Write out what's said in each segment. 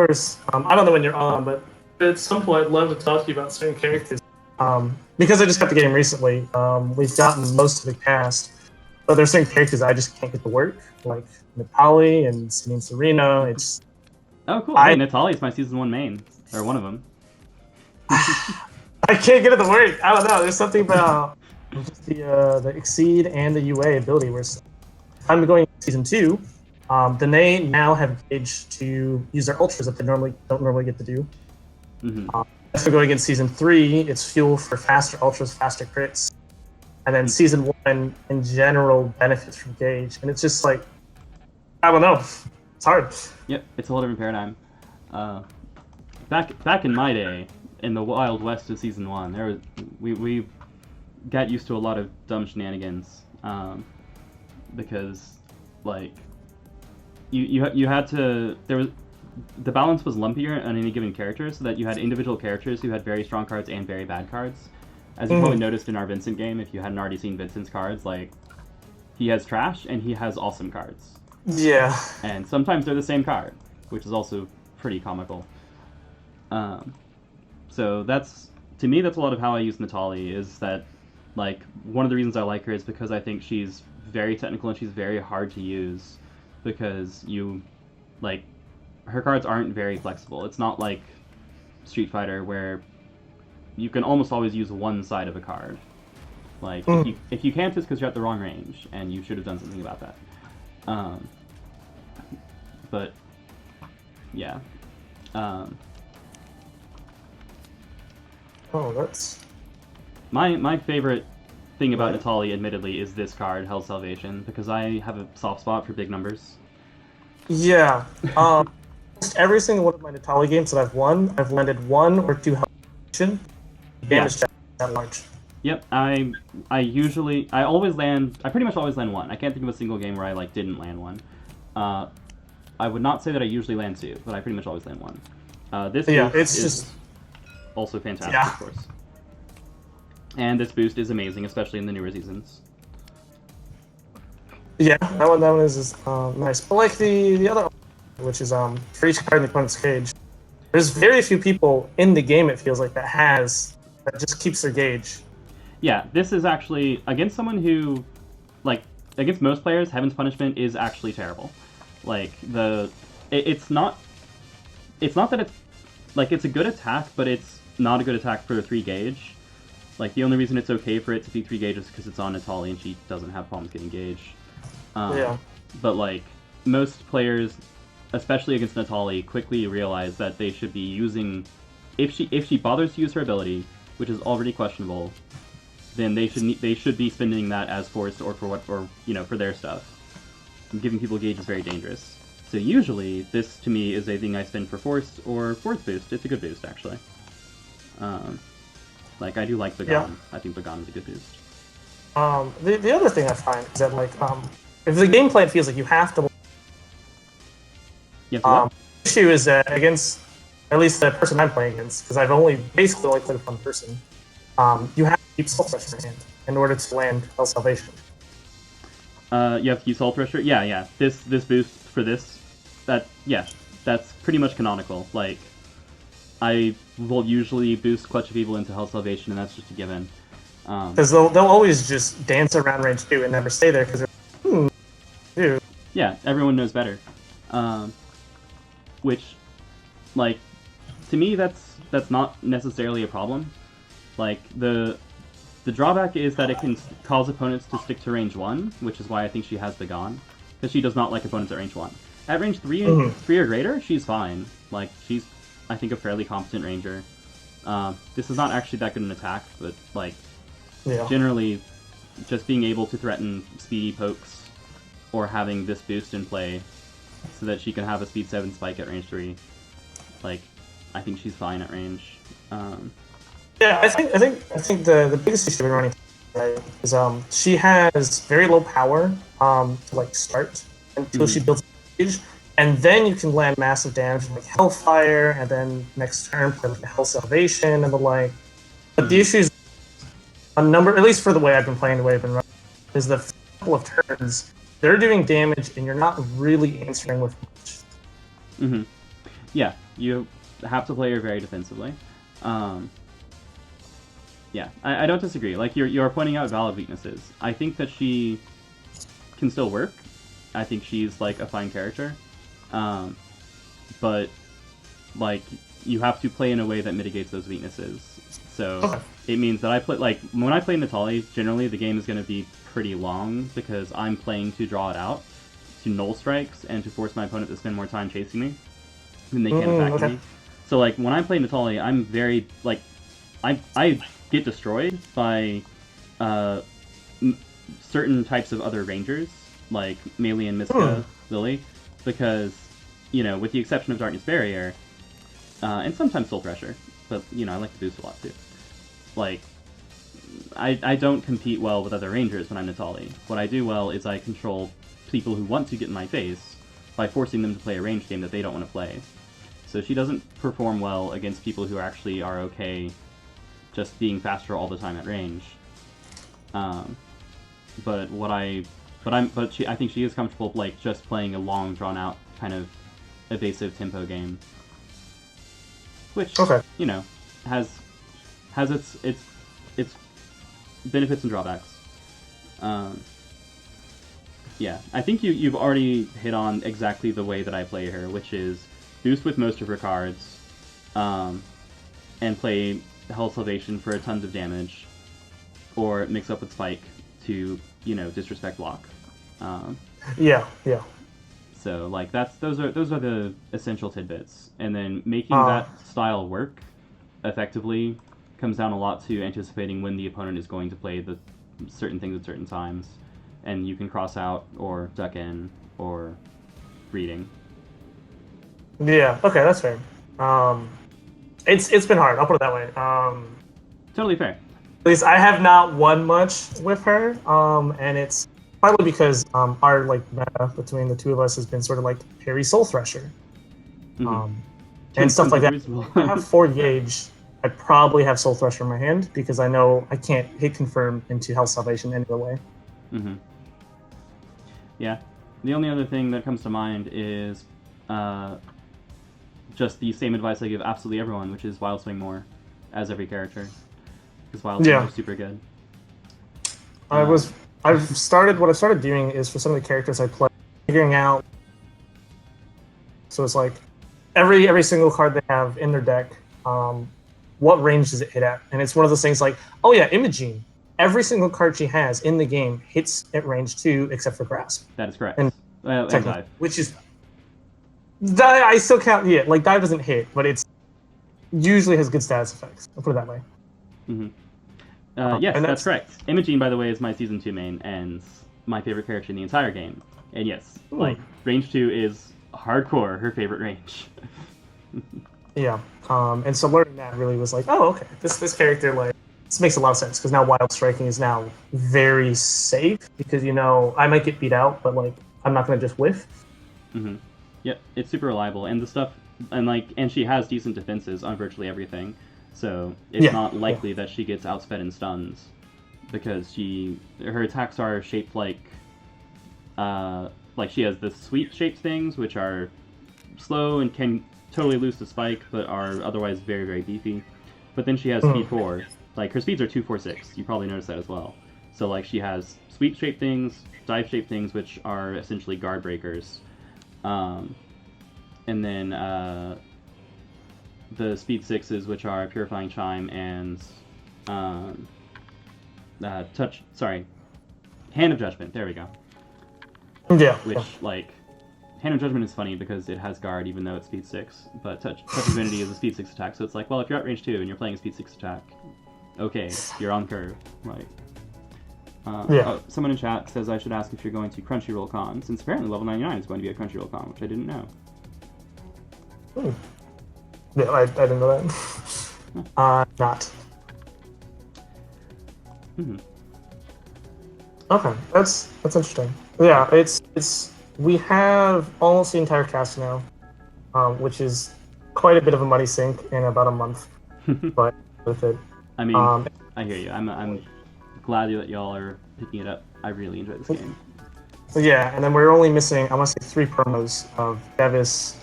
course. I don't know when you're on, but at some point I'd love to talk to you about certain characters. Because I just got the game recently, we've gotten most of the cast, but there's certain characters I just can't get to work, like Natali and Celine Serena. It's Oh, cool. Hey, Natali's my season 1 main, or one of them. I can't get it to work. I don't know. There's something about just the Exceed and the UA ability where I'm going to season 2. They now have gauge to use their ultras that they don't normally get to do. As we go against season 3, it's fuel for faster ultras, faster crits, and then season 1 in general benefits from gauge, and it's just like I don't know. It's hard. Yep, it's a whole different paradigm. Back in my day, in the Wild West of season 1, we got used to a lot of dumb shenanigans because like you had to the balance was lumpier on any given character, so that you had individual characters who had very strong cards and very bad cards. As you probably noticed in our Vincent game, if you hadn't already seen Vincent's cards, like he has trash and he has awesome cards. Yeah. And sometimes they're the same card, which is also pretty comical. So to me, that's a lot of how I use Natali, is that, like, one of the reasons I like her is because I think she's very technical and she's very hard to use, because her cards aren't very flexible. It's not like Street Fighter where you can almost always use one side of a card. Like, if you can't, it's because you're at the wrong range, and you should have done something about that. But yeah. That's my favorite thing about Natali, admittedly, is this card, Hell's Salvation, because I have a soft spot for big numbers. Yeah. Every single one of my Natali games that I've won, I've landed 1 or 2 Hell's Salvation. Damage that large. Yep, I pretty much always land 1. I can't think of a single game where I didn't land 1. I would not say that I usually land 2, but I pretty much always land 1. This boost is just also fantastic, of course. And this boost is amazing, especially in the newer seasons. Yeah, that one is nice. But like the other, which is for each card in the opponent's cage, there's very few people in the game, it feels like, that just keeps their gauge. Yeah, this is actually, against someone who, against most players, Heaven's Punishment is actually terrible. It's not that it's a good attack, but it's not a good attack for a 3 gauge. The only reason it's okay for it to be 3 gauge is because it's on Natali and she doesn't have problems getting gauge. But most players, especially against Natali, quickly realize that they should be using, if she bothers to use her ability, which is already questionable, then they should be spending that as forced or for their stuff. And giving people gauge is very dangerous. So usually, this to me is a thing I spend for forced or fourth boost. It's a good boost, actually. I do like Bagan. Yeah. I think Bagan is a good boost. The other thing I find is that if the game plan feels like you have to. The issue is that against at least the person I'm playing against, because I've basically only played with one person, you have to keep Soul Thresher in hand in order to land Hell's Salvation. You have to use Soul Thresher? Yeah. This boost for this, that's pretty much canonical. I will usually boost Clutch of Evil into Hell's Salvation, and that's just a given. Because they'll always just dance around range 2 and never stay there, because dude. Yeah, everyone knows better. Which, to me, that's not necessarily a problem. The drawback is that it can cause opponents to stick to range 1, which is why I think she has Bagan, because she does not like opponents at range 1. At range 3 or greater, she's fine. She's, I think, a fairly competent ranger. This is not actually that good an attack, but generally, just being able to threaten speedy pokes or having this boost in play so that she can have a speed 7 spike at range 3, I think she's fine at range. Yeah, I think the biggest issue we're running is she has very low power to start until she builds a gauge, and then you can land massive damage like Hellfire, and then next turn play Hell Salvation and the like. But the issue is a number, at least for the way I've been playing, the way I've been running, is the couple of turns they're doing damage and you're not really answering with much. Yeah, you have to play her very defensively. Yeah, I don't disagree. Like you're pointing out valid weaknesses. I think that she can still work. I think she's like a fine character, but like you have to play in a way that mitigates those weaknesses. So Okay. it means that I play like when I play Natalie, generally the game is going to be pretty long because I'm playing to draw it out, to null strikes, and to force my opponent to spend more time chasing me, then they can't attack Okay. me. So like when I play Natalie, I'm very like I get destroyed by uh, certain types of other rangers like Melee and Miska, Lily, because with the exception of Darkness Barrier and sometimes Soul Thresher, but I like to boost a lot too. Like I don't compete well with other rangers when I'm Natalie. What I do well is I control people who want to get in my face by forcing them to play a range game that they don't want to play. So she doesn't perform well against people who actually are okay just being faster all the time at range. I think she is comfortable like just playing a long, drawn out kind of evasive tempo game, which has its benefits and drawbacks. Yeah, I think you've already hit on exactly the way that I play her, which is boost with most of her cards, and play Hell Salvation for tons of damage, or mix up with Spike to disrespect block. Yeah. So like those are the essential tidbits, and then making that style work effectively comes down a lot to anticipating when the opponent is going to play the certain things at certain times, and you can cross out or duck in or reading. Yeah. Okay, that's fair. It's been hard. I'll put it that way. Totally fair. At least I have not won much with her. And it's probably because our like meta between the two of us has been sort of like Harry Soul Thresher, and stuff like that. If I have 4 gauge, I probably have Soul Thresher in my hand because I know I can't hit confirm into Hell Salvation any other way. Yeah. The only other thing that comes to mind is just the same advice I give absolutely everyone, which is Wild Swing more as every character, because Wild Swing is super good. What I've started doing is for some of the characters I play, figuring out. So it's like every single card they have in their deck, what range does it hit at? And it's one of those things like, oh yeah, Imogene. Every single card she has in the game hits at range 2 except for Grasp. That is correct. And dive. Which is dive. I still count. Yeah, like dive doesn't hit, but it's usually has good status effects. I'll put it that way. Yes, that's correct. Imogene, by the way, is my Season 2 main and my favorite character in the entire game. And yes, like range 2 is hardcore her favorite range. Yeah, and so learning that really was like, oh, okay, this character, like, this makes a lot of sense because now wild striking is now very safe because I might get beat out, but like I'm not gonna just whiff. Yep, it's super reliable, and the stuff, and she has decent defenses on virtually everything, so it's not likely that she gets outsped in stuns because her attacks are shaped like she has the sweep shaped things which are slow and can totally lose to spike, but are otherwise very, very beefy. But then she has speed 4. Like, her speeds are 2, 4, 6. You probably noticed that as well. So, like, she has sweep-shaped things, dive-shaped things, which are essentially guard breakers. And then the speed 6s, which are Purifying Chime and Hand of Judgment. There we go. Yeah. Which, like... Hand of Judgment is funny because it has guard even though it's speed 6, but Touch Divinity is a speed 6 attack, so it's like, well, if you're at range 2 and you're playing a speed 6 attack, okay, you're on curve. Like, someone in chat says I should ask if you're going to Crunchyroll Con, since apparently level 99 is going to be a Crunchyroll Con, which I didn't know. Yeah, I didn't know that. Not. Okay, that's interesting. Yeah, it's we have almost the entire cast now, which is quite a bit of a money sink in about a month, but with it. I mean, I hear you. I'm glad that y'all are picking it up. I really enjoy this game. So yeah, and then we're only missing, I want to say, 3 promos of Devis,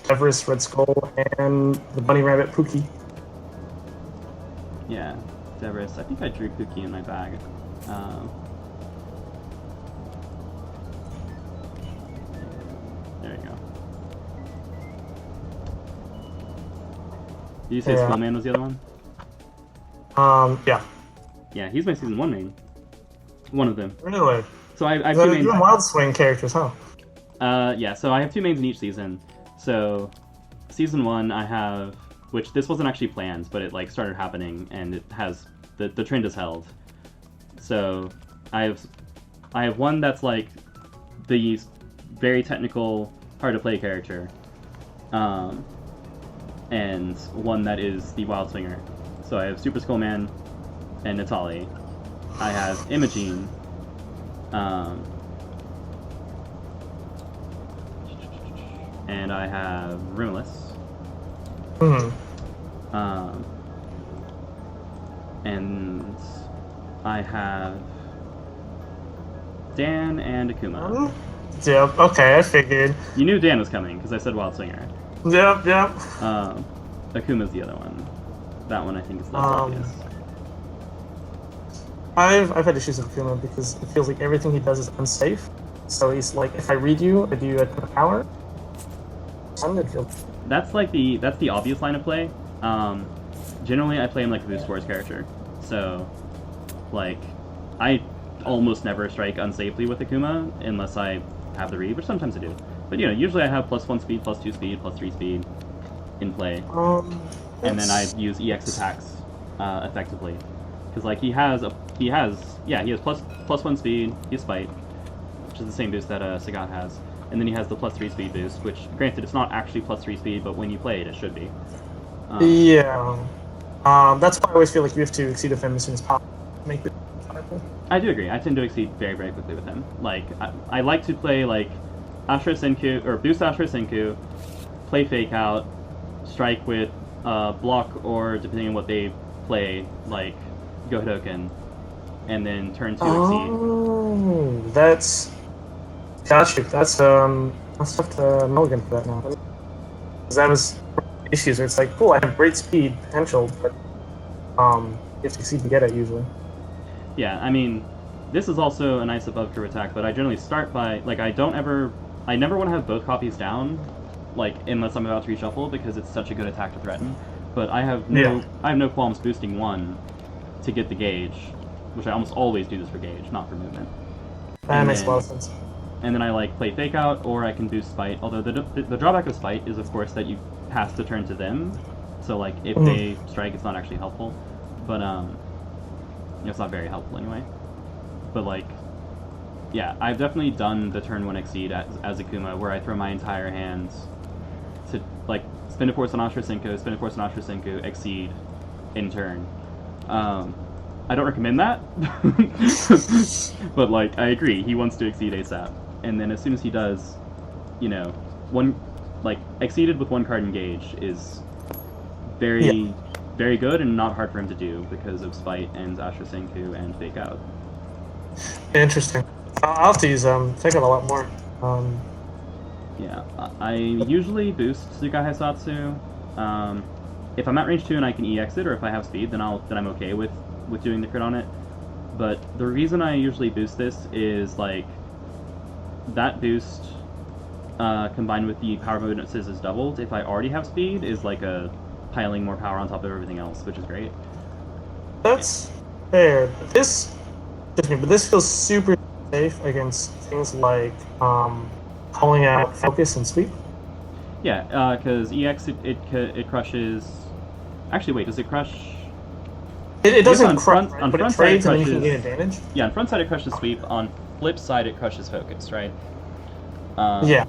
Red Skull, and the Bunny Rabbit Pookie. Yeah, Deverus. I think I drew Pookie in my bag. There you go. Did you say Yeah. Skullman was the other one? Yeah. Yeah, he's my season 1 main. One of them. Really? So I have two mains. You're Wild Swing characters, huh? Yeah, so I have 2 mains in each season. So, season 1 I have, which this wasn't actually planned, but it like started happening, and it has the trend is held. So I have one that's like the very technical, hard to play character, and one that is the Wild Swinger. So I have Super Skullman and Natali. I have Imogene. And I have Rimulus. And I have Dan and Akuma. Yep, okay, I figured. You knew Dan was coming because I said Wild Swinger. Yep. Akuma's the other one. That one I think is less obvious. I've had issues with Akuma because it feels like everything he does is unsafe. So he's like, if I read you, I do a ton of power. That's the obvious line of play. Generally, I play him like a boost force character. So, like, I almost never strike unsafely with Akuma unless I have the read, which sometimes I do. But usually I have +1 speed, +2 speed, +3 speed in play, and then I use EX attacks effectively because like he has +1 speed, he has Spite, which is the same boost that Sagat has. And then he has the +3 speed boost, which, granted, it's not actually +3 speed, but when you play it, it should be. That's why I always feel like you have to exceed with him as soon as possible to make it viable. I do agree. I tend to exceed very, very quickly with him. Like, I like to play, like, Ashura Senku, or boost Ashura Senku, play Fake Out, strike with block, or depending on what they play, like, Go Hadoken, and then turn to exceed. Oh, that's... Got you. That's tough to mulligan for that now. Because that was issues where it's like, cool, I have great speed potential, but you have to succeed to get it usually. Yeah, I mean, this is also a nice above curve attack, but I generally start by like I never want to have both copies down, like unless I'm about to reshuffle because it's such a good attack to threaten. But I have no qualms boosting one to get the gauge, which I almost always do this for gauge, not for movement. That makes a lot of sense. And then I like play Fake Out, or I can boost Spite. Although the drawback of Spite is, of course, that you pass the turn to them. So like if they strike, it's not actually helpful. But it's not very helpful anyway. But like, yeah, I've definitely done the turn 1 exceed as Akuma, where I throw my entire hand to like spin a force on Ashura Senku, spin a force on Ashura Senku, exceed in turn. I don't recommend that, but like I agree, he wants to exceed ASAP. And then as soon as he does, exceeded with 1 card engage is very good and not hard for him to do because of Spite and Ashura Senku and Fake Out. Interesting. I'll have to use Fake Out a lot more. Yeah, I usually boost Tsukai Haisatsu. If I'm at range 2 and I can EX it, or if I have speed, then I'm okay with doing the crit on it. But the reason I usually boost this is like that boost combined with the power bonuses is doubled. If I already have speed, is like a piling more power on top of everything else, which is great. That's fair. But this feels super safe against things like calling out focus and sweep. Yeah, because EX it crushes. Actually, wait, does it crush? It doesn't crush, on but front it trades side and it then you crushes, can gain advantage. Yeah, on front side it crushes sweep. On flip side it crushes focus, right? Yeah.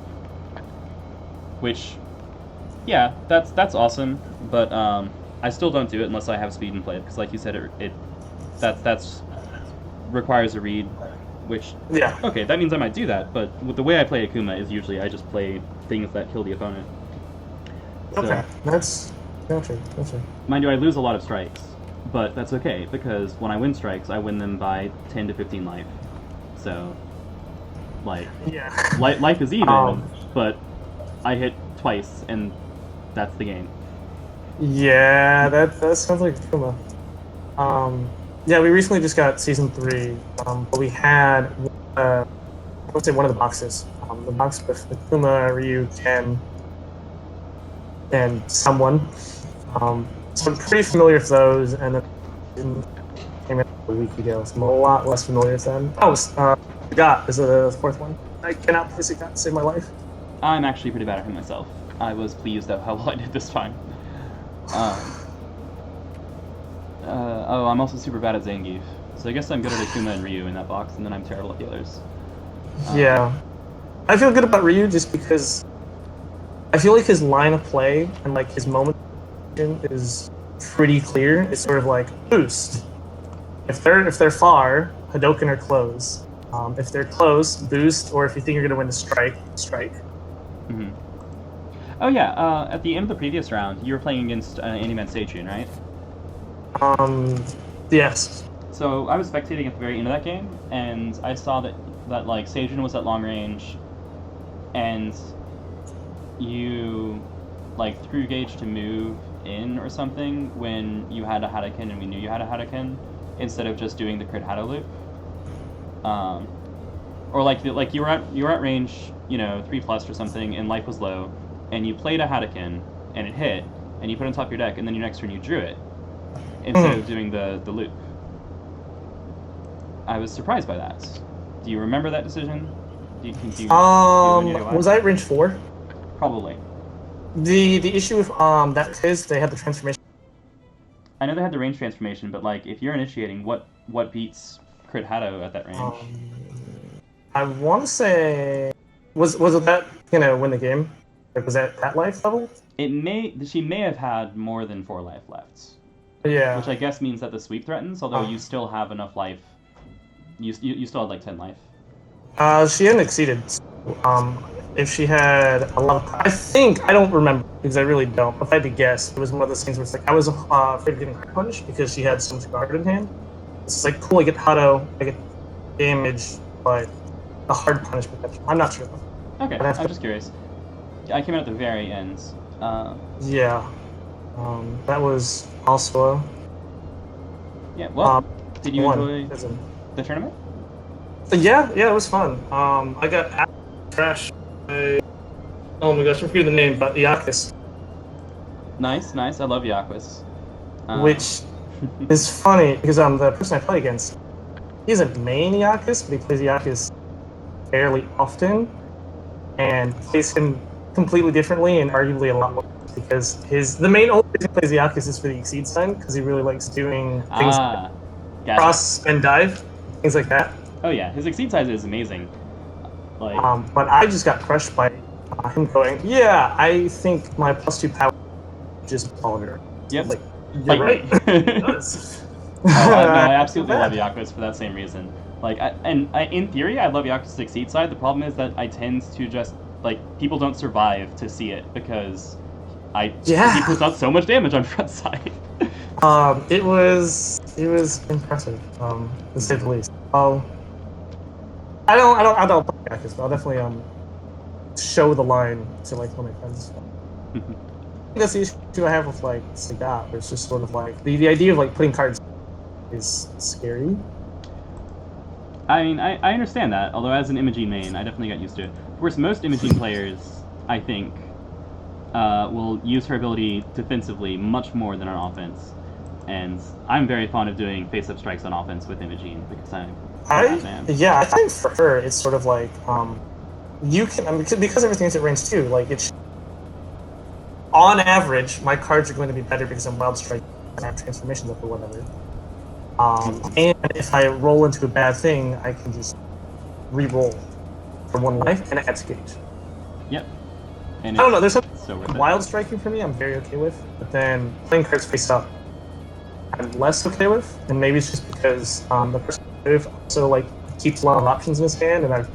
Which, yeah, that's awesome. But I still don't do it unless I have speed in play because, like you said, that's requires a read. Which okay, that means I might do that. But with the way I play Akuma is usually I just play things that kill the opponent. Okay, that's gotcha. Mind you, I lose a lot of strikes, but that's okay because when I win strikes, I win them by 10 to 15 life. So, Like, Yeah. life is even, Um, but I hit twice, and that's the game. yeah, that sounds like Kuma. Yeah, we recently just got season 3, but we had I would say one of the boxes. The box with Akuma, Ryu, Ken, and someone. So I'm pretty familiar with those, and then came out a week ago, so I'm a lot less familiar with them. Oh, Sagat is the fourth one. I cannot play Sagat to save my life. I'm actually pretty bad at him myself. I was pleased at how well I did this time. Um, oh, I'm also super bad at Zangief. So I guess I'm good at Akuma and Ryu in that box, and then I'm terrible at the others. Yeah, I feel good about Ryu just because I feel like his line of play and like his moment is pretty clear. It's sort of like boost. If they're far, Hadoken or close. If they're close, boost, or if you think you're gonna win the strike, strike. Mm-hmm. Oh yeah, at the end of the previous round, you were playing against Andyman Seijun, right? Yes. So I was spectating at the very end of that game, and I saw that like Seijun was at long range, and you like threw gauge to move in or something when you had a Hadouken and we knew you had a Hadouken, instead of just doing the crit Hadou loop. Um, or like you were at range, 3+ or something, and life was low, and you played a Hadouken and it hit, and you put it on top of your deck, and then your next turn you drew it instead of doing the loop. I was surprised by that. Do you remember that decision? Do you have any idea why? Was I at range 4? Probably. The issue with that is they had the transformation. I know they had the range transformation, but like if you're initiating, what beats crit Hadou at that range? I want to say was it that win the game? Like, was that life level? She may have had more than 4 life left, Yeah. which I guess means that the sweep threatens. Although you still have enough life. You still had like 10 life. She hadn't exceeded. If she had a lot, I don't remember because I really don't. If I had to guess, it was one of those things where it's like I was afraid of getting hard punished because she had so much guard in hand. It's just like cool, I get Hado, I get damage, but a hard punish protection. I'm not sure. Okay, I'm just curious. I came out at the very end. Yeah, that was also. Yeah. Well, did you enjoy the tournament? Yeah, it was fun. I got trash. Oh my gosh, I'm forgetting the name, but Iakis. Nice. I love Yaquis. Which is funny because the person I play against, he's a main Iakis, but he plays Iakis fairly often, and plays him completely differently and arguably a lot more because the main only reason he plays Iakis is for the Exceed sign because he really likes doing things like cross and dive, things like that. Oh yeah, his Exceed size is amazing. Like, but I just got crushed by him going, yeah, I think my +2 power is just vulgar. Yep. Like, you're right. It does. No, I absolutely love Yaquis for that same reason. Like, in theory, I love Yaquis' Exceed side. The problem is that I tend to just, like, people don't survive to see it because he puts out so much damage on front side. It was impressive, to say the least. I don't play Yakuza, but I'll definitely show the line to like one of my friends. I think that's the issue I have with like Sagat, where it's just sort of like the idea of like putting cards is scary. I mean, I understand that, although as an Imogene main, I definitely got used to it. Of course, most Imogene players, I think, will use her ability defensively much more than on offense. And I'm very fond of doing face-up strikes on offense with Imogene because I think for her it's sort of like you can because everything's at range 2. Like it's on average, my cards are going to be better because I'm wild strike and I have transformations up or whatever. And if I roll into a bad thing, I can just re-roll for 1 life and it adds gauge. Yep. And I don't know. There's something wild striking for me. I'm very okay with, but then playing cards face up, I'm less okay with, and maybe it's just because the person also like keeps a lot of options in his hand, and I've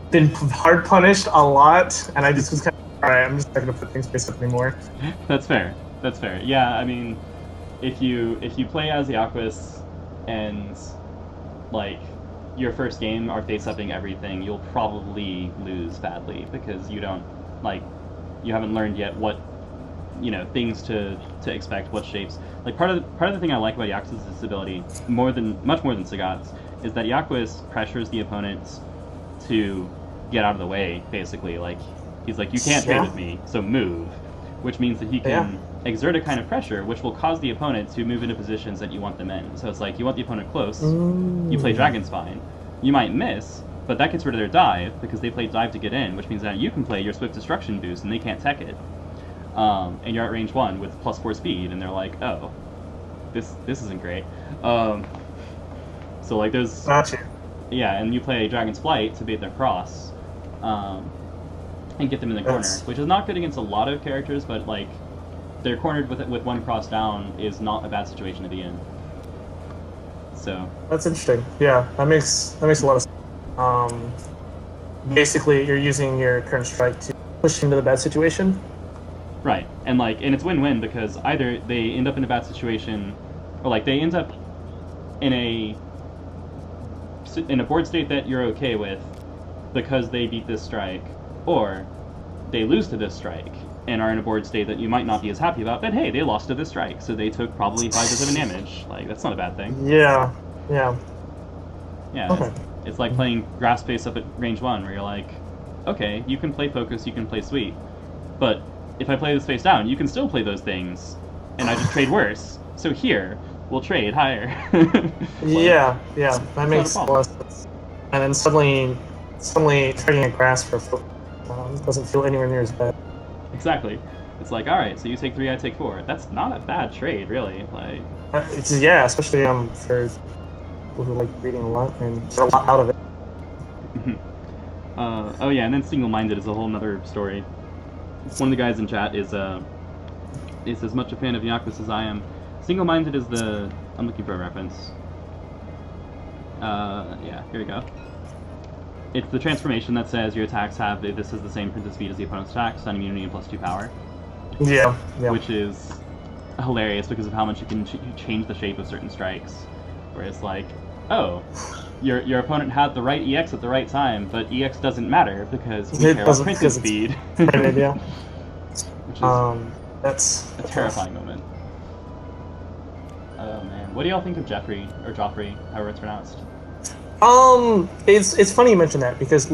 been hard punished a lot, and I just was kind of alright. I'm just not gonna put things face up anymore. That's fair. Yeah, I mean, if you play as Yaquis and like your first game are face-upping everything, you'll probably lose badly because you don't, like, you haven't learned yet what, things to expect, what shapes. Like, part of the thing I like about Yakuza's ability, much more than Sagat's, is that Yakuza pressures the opponents to get out of the way, basically. Like, he's like, you can't trade with me, so move. Which means that he can exert a kind of pressure which will cause the opponent to move into positions that you want them in. So it's like, you want the opponent close, you play Dragon Spine. You might miss, but that gets rid of their dive, because they play dive to get in, which means that you can play your Swift Destruction boost and they can't tech it. And you're at range 1 with +4 speed, and they're like, oh, this isn't great. So like there's... Gotcha. Yeah, and you play Dragon's Flight to bait their cross, and get them in the corner, which is not good against a lot of characters, but like, they're cornered with one cross down is not a bad situation to be in. So that's interesting. Yeah, that makes a lot of sense. Basically, you're using your current strike to push into the bad situation. Right, and it's win-win, because either they end up in a bad situation, or like they end up in a board state that you're okay with because they beat this strike, or they lose to this strike and are in a board state that you might not be as happy about, but hey, they lost to this strike, so they took probably 5 to 7 damage. Like, that's not a bad thing. Yeah. Okay. It's like playing Grasp face up at range 1, where you're like, okay, you can play Focus, you can play Sweep, but if I play this face down, you can still play those things, and I just trade worse. So here, we'll trade higher. Yeah, that makes a lot of sense. And then suddenly trading a Grasp for Focus doesn't feel anywhere near as bad. Exactly. It's like, alright, so you take 3, I take 4. That's not a bad trade, really. Like, especially for people who like reading a lot and get a lot out of it. Oh yeah, and then single-minded is a whole nother story. One of the guys in chat is as much a fan of Yakuza as I am. Single-minded is I'm looking for a reference. Yeah, here we go. It's the transformation that says your attacks this is the same printed speed as the opponent's attacks, stun immunity, and +2 power. Yeah. Which is hilarious because of how much you can change the shape of certain strikes. Where it's like, oh, your opponent had the right EX at the right time, but EX doesn't matter because we care about printed speed. Printed, yeah. Which is that's a terrifying moment. Oh man, what do y'all think of Joffrey, however it's pronounced? It's funny you mention that, because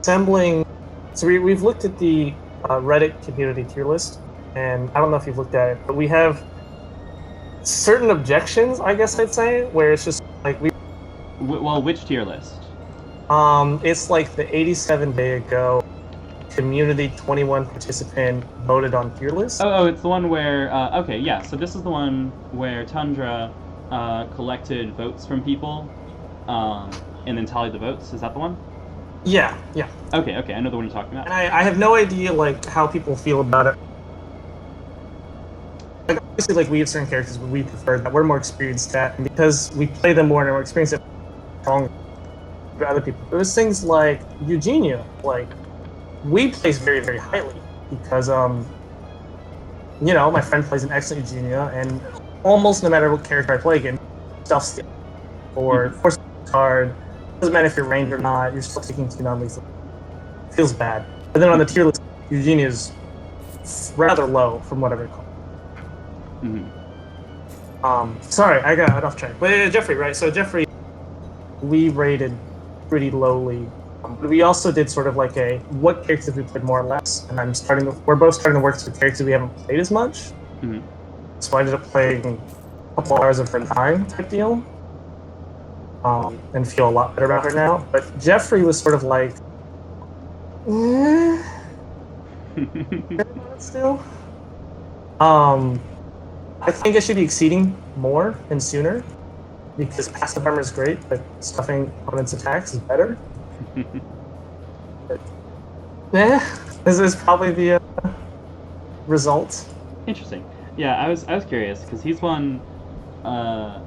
assembling. So we've looked at the Reddit community tier list, and I don't know if you've looked at it, but we have certain objections, I guess I'd say, where it's just like Well, which tier list? It's like the 87 day ago community 21 participant voted on tier list. Oh, it's the one where okay, yeah. So this is the one where Tundra collected votes from people, and then tallied the votes. Is that the one? Yeah. Okay, I know the one you're talking about. And I have no idea like how people feel about it. Like, obviously, like we have certain characters we prefer that we're more experienced at, and because we play them more and we're experienced at stronger than other people. There's things like Eugenia, like we place very, very highly because my friend plays an excellent Eugenia, and almost no matter what character I play against, stuff or force card. Doesn't matter if you're ranged or not, you're still taking 2 non-lethal. Feels bad. But then on the tier list, Eugenia is rather low from what I recall. Sorry, I got off track. But Jeffrey, right? So Jeffrey, we rated pretty lowly. We also did sort of like what characters we played more or less, and we're both starting to work through characters we haven't played as much. So I ended up playing a couple hours of her time type deal. And feel a lot better about her now. But Jeffrey was sort of like, still. I think I should be exceeding more and sooner, because passive armor is great, but stuffing opponent's attacks is better. This is probably the result. Interesting. Yeah, I was curious because he's one I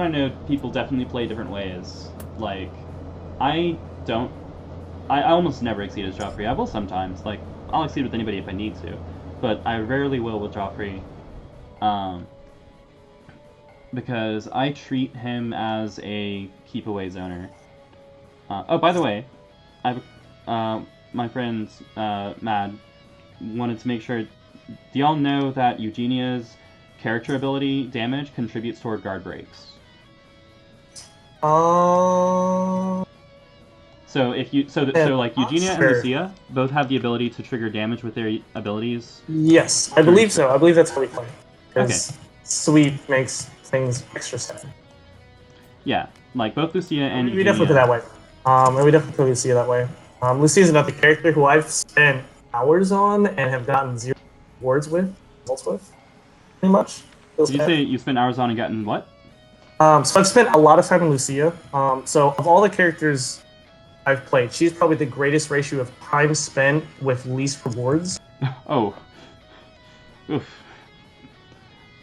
know people definitely play different ways. Like, I almost never exceed as Joffrey. I will sometimes. Like, I'll exceed with anybody if I need to, but I rarely will with Joffrey. because I treat him as a keep away zoner. Oh, by the way, I've my friend Mad wanted to make sure. Do y'all know that Eugenia's character ability damage contributes toward guard breaks? Uh, So if you yeah, like not Eugenia and sure. Lucia both have the ability to trigger damage with their abilities. Yes, I During believe so. I believe that's how we play. Okay, Because sweep makes things extra sad. yeah, like both Lucia and We definitely put it Eugenia. that way. And we definitely put Lucia that way. Lucia's another character who I've spent hours on and have gotten zero rewards with, results with, pretty much. Feels Did you bad. say you spent hours on and gotten what? So I've spent a lot of time on Lucia. So of all the characters I've played, she's probably the greatest ratio of time spent with least rewards. Oh, oof.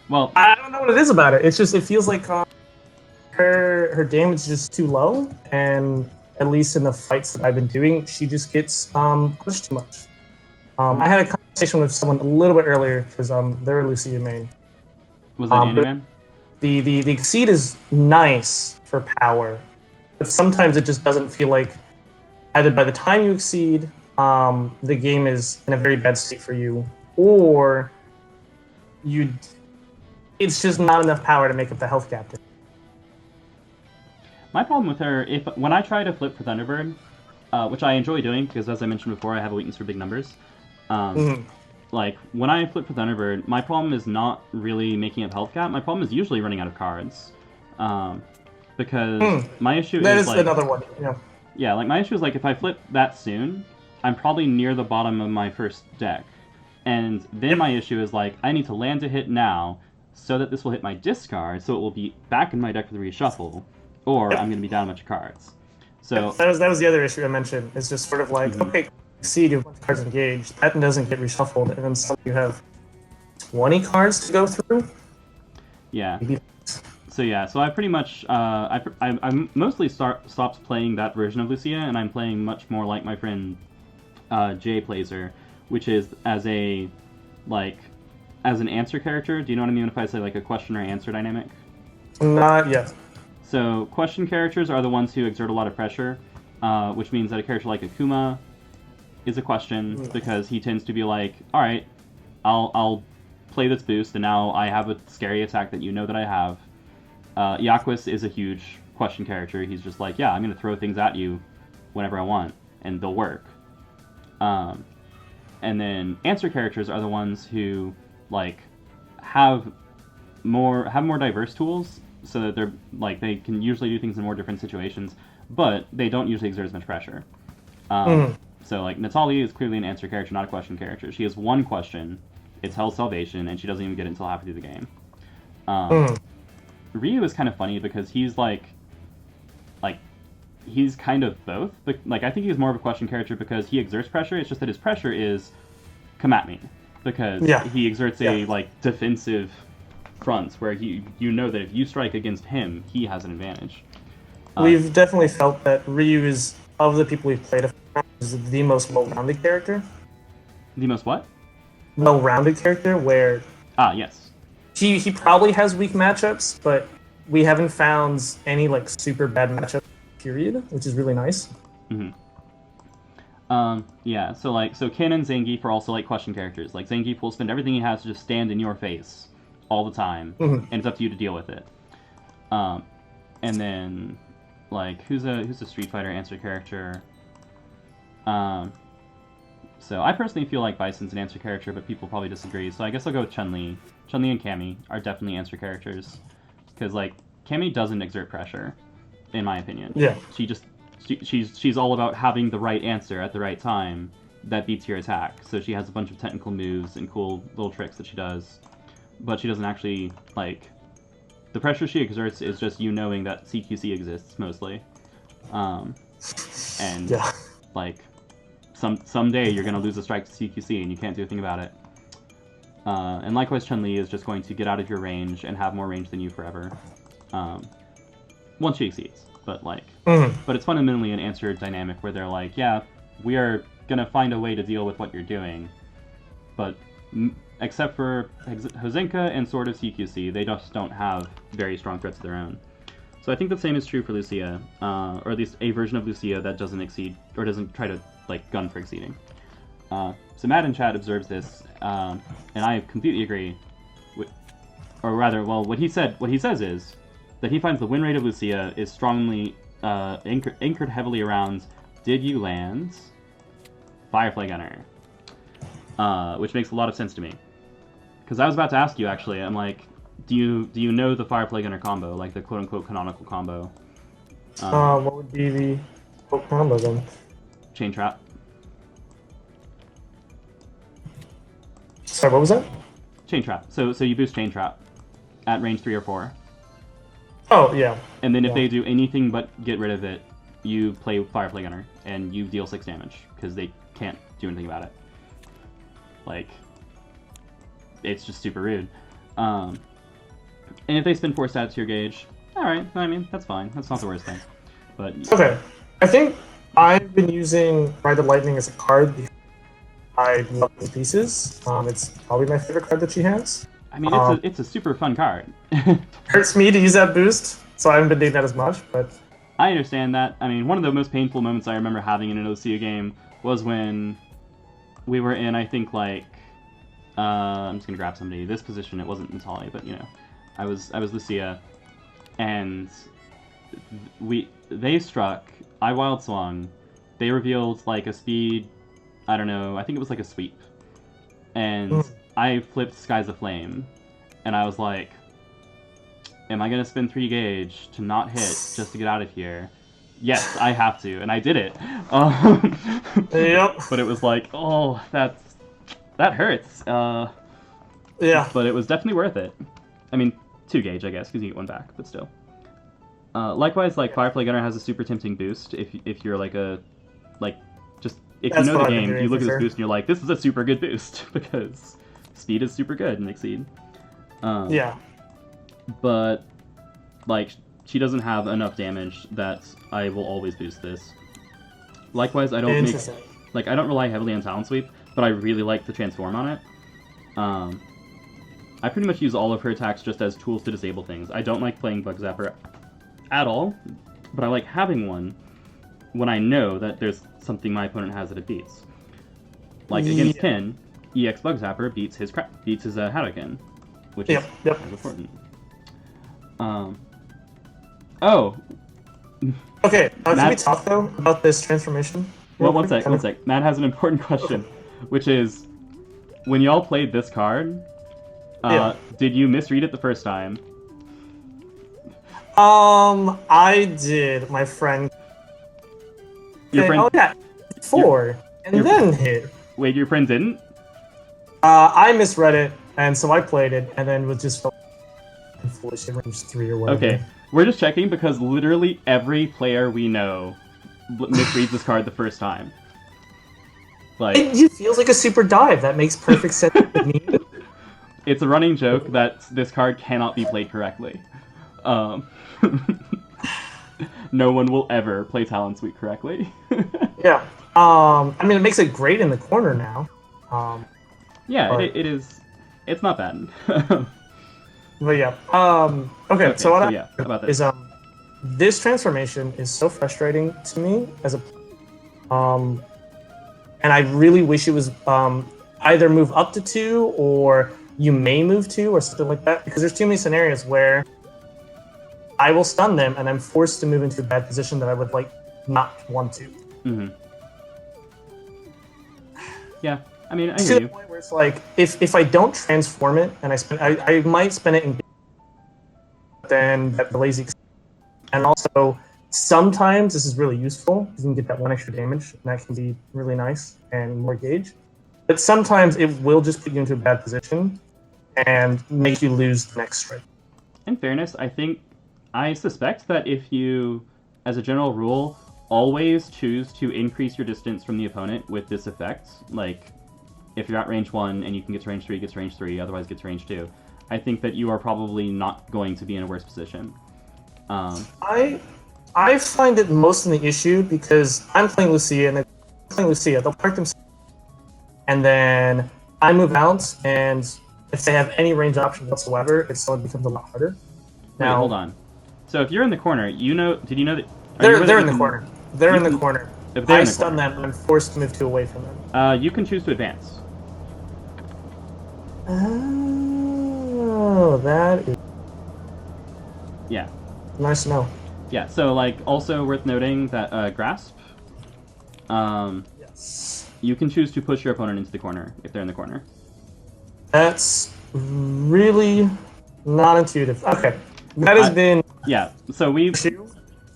Well, I don't know what it is about it. It's just it feels like her damage is just too low, and at least in the fights that I've been doing, she just gets pushed too much. I had a conversation with someone a little bit earlier because they're a Lucia main. was that But Animan? the exceed is nice for power, but sometimes it just doesn't feel like either by the time you exceed, the game is in a very bad state for you, or you it's just not enough power to make up the health gap. My problem with her, if when I try to flip for Thunderbird, which I enjoy doing because, as I mentioned before, I have a weakness for big numbers. Um, Mhm. like when I flip for Thunderbird, my problem is not really making up health gap. My problem is usually running out of cards, um, because my issue That is is like, another one. Yeah. yeah, like my issue is like if I flip that soon, I'm probably near the bottom of my first deck, and then Yep. my issue is like I need to land a hit now so that this will hit my discard, so it will be back in my deck for the reshuffle, or I'm Yep. going to be down a bunch of cards. So That was the other issue I mentioned. It's just sort of like, mhm. okay, see, you have a bunch of cards engaged. That doesn't get reshuffled, and then suddenly you have 20 cards to go through. Yeah. Maybe. So yeah. So I pretty much I mostly stopped playing that version of Lucia, and I'm playing much more like my friend Jay plays her, which is as a like as an answer character. Do you know what I mean if I say like a question or answer dynamic? Not yet. So question characters are the ones who exert a lot of pressure, which means that a character like Akuma is a question because he tends to be like, all right, I'll play this boost, and now I have a scary attack that you know that I have. Yaquis is a huge question character. He's just like, yeah, I'm going to throw things at you whenever I want, and they'll work. And then answer characters are the ones who like have more diverse tools, so that they're like they can usually do things in more different situations, but they don't usually exert as much pressure. Mhm. So like Natalia is clearly an answer character, not a question character. She has one question, it's Hell's Salvation, and she doesn't even get it until halfway through the game. Mhm. Ryu is kind of funny because he's like he's kind of both. But like I think he's more of a question character because he exerts pressure. It's just that his pressure is come at me, because Yeah. he exerts a Yeah. like defensive fronts where you know that if you strike against him, he has an advantage. We've definitely felt that Ryu is, of the people we've played, is the most well-rounded character. The most what? Well-rounded character where Ah, yes. he probably has weak matchups, but we haven't found any like super bad matchups. Period, which is really nice. Yeah, so Ken and Zangief are also like question characters. Like Zangief will spend everything he has to just stand in your face all the time, Mhm. and it's up to you to deal with it. And then like who's a Street Fighter answer character? So I personally feel like Bison's an answer character, but people probably disagree. So I guess I'll go with Chun-Li. Chun-Li and Cammy are definitely answer characters, because like Cammy doesn't exert pressure, in my opinion. Yeah. She just she's all about having the right answer at the right time that beats your attack. So she has a bunch of technical moves and cool little tricks that she does, but she doesn't actually like the pressure she exerts is just you knowing that CQC exists mostly, and Yeah. like someday you're gonna lose a strike to CQC and you can't do a thing about it. And likewise, Chun-Li is just going to get out of your range and have more range than you forever, once she exceeds. But but it's fundamentally an answer dynamic where they're like, yeah, we are gonna find a way to deal with what you're doing, but except for Hozenka and Sword of CQC, they just don't have very strong threats of their own. So I think the same is true for Lucia, or at least a version of Lucia that doesn't exceed, or doesn't try to, like, gun for exceeding. So Matt in chat observes this, and I completely agree. Or rather, well, what he says is that he finds the win rate of Lucia is strongly anchored heavily around did you land Firefly Gunner, which makes a lot of sense to me. Because I was about to ask you, actually, I'm like, do you know the Firefly Gunner combo, like the quote-unquote canonical combo? What would be the combo then? Chain Trap. Sorry, what was that? Chain Trap. So you boost Chain Trap at range 3 or 4. Oh, yeah. And then if they do anything but get rid of it, you play Firefly Gunner, and you deal 6 damage, because they can't do anything about it. Like, it's just super rude. And if they spend 4 stats to your gauge, alright, I mean, that's fine. That's not the worst thing. But okay. I think I've been using Ride the Lightning as a card because I love the pieces. It's probably my favorite card that she has. I mean, it's a super fun card. Hurts me to use that boost, so I haven't been doing that as much, but... I understand that. I mean, one of the most painful moments I remember having in an OCU game was when we were in, I think, like... I'm just gonna grab somebody. This position, it wasn't Natali, but, you know. I was Lucia, and they struck, I wild swung, they revealed, like, a speed, I don't know, I think it was like a sweep. And I flipped Skies of Flame, and I was like, am I gonna spend 3 gauge to not hit just to get out of here? Yes, I have to, and I did it. Yep. But it was like, oh, that hurts. Yeah. But it was definitely worth it. I mean, 2 gauge, I guess, because you get 1 back, but still. Likewise, like, Firefly Gunner has a super tempting boost if you're like if you know the game, you look at this boost and you're like, this is a super good boost, because speed is super good in Exceed. Yeah. But, like, she doesn't have enough damage that I will always boost this. Likewise, I don't I don't rely heavily on Talon Sweep, but I really like the transform on it. I pretty much use all of her attacks just as tools to disable things. I don't like playing Bug Zapper at all, but I like having one when I know that there's something my opponent has that it beats. Like against Ken, EX Bug Zapper beats his Hadouken, which is important. Oh. Okay, can we talk though about this transformation? Well, one sec. Matt has an important question, which is, when y'all played this card, did you misread it the first time? I did. My friend. Your friend? Oh yeah, 4 and then hit. Wait, your friend didn't? I misread it, and so I played it, and then was just foolish at range 3 or whatever. Okay, we're just checking because literally every player we know misreads this card the first time. Like, it feels like a super dive. That makes perfect sense to me. It's a running joke that this card cannot be played correctly. No one will ever play Talon Sweep correctly. Yeah. I mean, it makes it great in the corner now. Yeah, but... it is. It's not bad. But yeah. Okay. So what about this? Is this transformation is so frustrating to me as a and I really wish it was either move up to 2 or you may move 2 or something like that, because there's too many scenarios where I will stun them and I'm forced to move into a bad position that I would like not want to. Mm-hmm. Yeah, I mean, I to hear the you. point where it's like if I don't transform it and I might spend it in then the lazy, and also sometimes this is really useful. You can get that 1 extra damage, and that can be really nice and more gauge. But sometimes it will just put you into a bad position and make you lose the next strike. In fairness, I suspect that if you, as a general rule, always choose to increase your distance from the opponent with this effect, like if you're at range 1 and you can get to range 3, get to range 3, otherwise get to range 2, I think that you are probably not going to be in a worse position. I find it most in the issue because I'm playing Lucia and they're playing Lucia. They'll park themselves, and then I move out, and if they have any range option whatsoever, it still becomes a lot harder. Wait, hold on. So if you're in the corner, you know, did you know that? They're in the corner. They're in the can, corner. If they're I in the stun corner, them, I'm forced to move 2 away from them. you can choose to advance. Oh, that is Yeah. nice to know. Yeah. So like, also worth noting that grasp. Yes. You can choose to push your opponent into the corner if they're in the corner. That's really not intuitive. Okay, that has been Yeah. So we've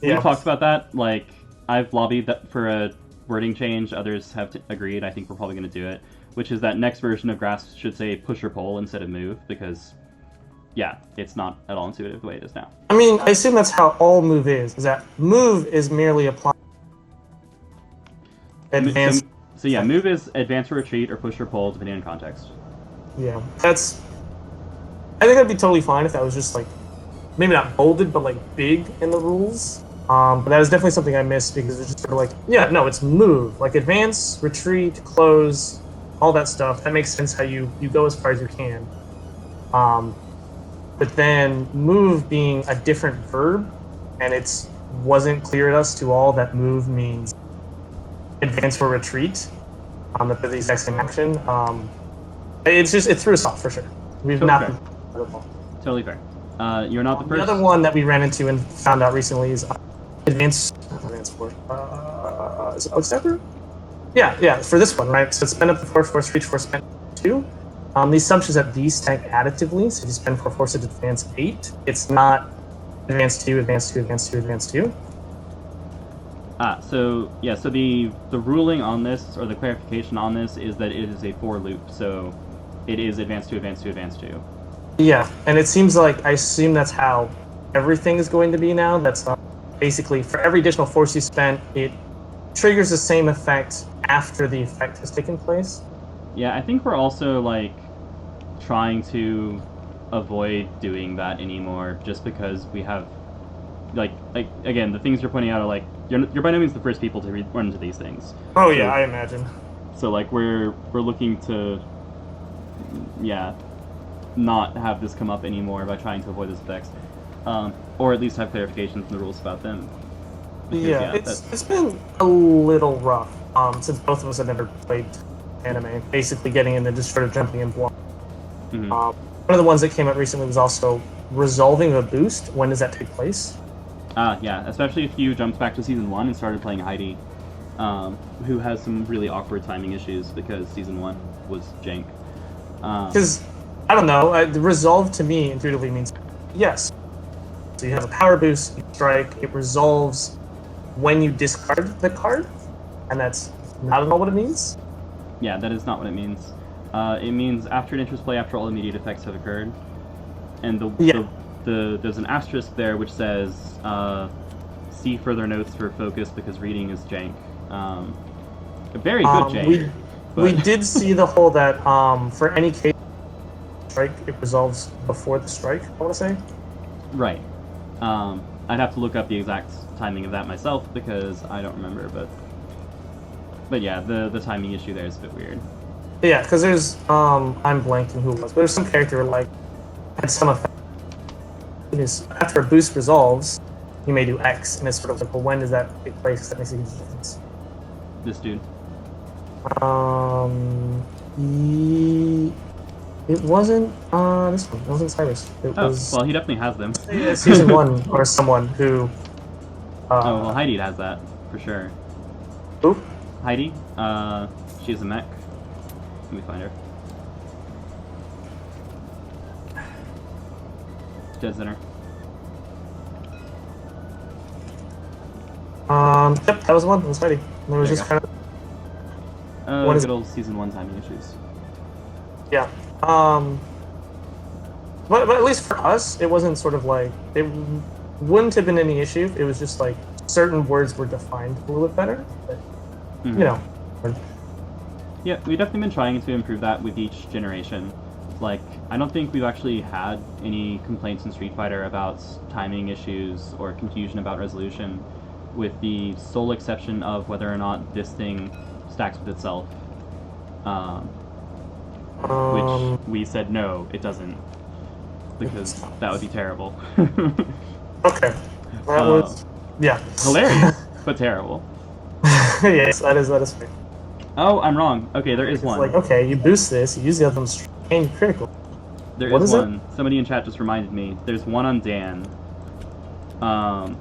yeah. talked about that. Like, I've lobbied that for a wording change. Others have agreed. I think we're probably going to do it, which is that next version of grasp should say push or pull instead of move, because yeah, it's not at all intuitive the way it is now. I mean, I assume that's how all move is. Is that move is merely applying advanced. So yeah, move is advance or retreat or push or pull depending on context. Yeah, that's. I think that'd be totally fine if that was just like, maybe not bolded, but like big in the rules. But that is definitely something I missed because it's just sort of like, yeah, no, it's move, like advance, retreat, close, all that stuff. That makes sense how you go as far as you can. But then move being a different verb, and it wasn't clear to us to all that move means advance or retreat. That they're the exact same action. It threw us off for sure. We've totally not. Totally fair. You're not the first. The other one that we ran into and found out recently is advanced force. Is it Bookstepper? Yeah, for this one, right? So spend up the force, reach force, spend 2. The assumption is that these stack additively, so if you spend 4 force, it's advance 8. It's not advance 2, advance 2, advance 2, advance 2. So yeah, so the ruling on this, or the clarification on this, is that it is a for loop, so it is advance 2, advance 2, advance 2. Yeah, and it seems like, I assume that's how everything is going to be now. That's basically, for every additional force you spend, it triggers the same effect after the effect has taken place. Yeah, I think we're also, like, trying to avoid doing that anymore, just because we have, like again, the things you're pointing out are, like, you're by no means the first people to run into these things. Oh, yeah, I imagine. So, like, we're looking to, yeah, not have this come up anymore by trying to avoid those effects, or at least have clarifications in the rules about them. Because, yeah, it's been a little rough since both of us have never played anime. Basically, getting into just sort of jumping in blind. Mm-hmm. One of the ones that came out recently was also resolving a boost. When does that take place? Yeah, especially if you jumped back to season 1 and started playing Heidi, who has some really awkward timing issues because season 1 was jank. Because I don't know, the resolve to me intuitively means yes. So you have a power boost, you strike, it resolves when you discard the card, and that's not at all what it means. Yeah, that is not what it means. It means after an interest play, after all immediate effects have occurred, and there's an asterisk there which says see further notes for focus because reading is jank. A very good jank. We did see the whole that for any case strike, it resolves before the strike, I want to say. Right. I'd have to look up the exact timing of that myself because I don't remember, but yeah, the timing issue there is a bit weird. Yeah, because there's I'm blanking who it was, but there's some character like had some effect. After a boost resolves, you may do X, and it's sort of like, well, when does that take place? That makes a huge difference. This dude. It wasn't this one. It wasn't Cyrus. It was. Well, he definitely has them. Season 1 or someone who. Well, Heidi has that for sure. Who? Heidi. She's a mech. Let me find her. Dead center. Yep, that was one. It was Heidi. And it was just kind of. Good old season 1 timing issues. Yeah. But at least for us, it wasn't sort of like it wouldn't have been any issue. It was just like certain words were defined a little bit better. But, you know. Yeah, we've definitely been trying to improve that with each generation. Like, I don't think we've actually had any complaints in Street Fighter about timing issues or confusion about resolution, with the sole exception of whether or not this thing stacks with itself. which Um, we said no, it doesn't, because that would be terrible. okay, that uh, was yeah. Hilarious, but terrible. Yes, that is fair. Oh, I'm wrong. Okay, there is Because one. like, okay, you boost this, you use the other one's and you critical. There What is is it? one. Somebody in chat just reminded me. There's one on Dan. Um,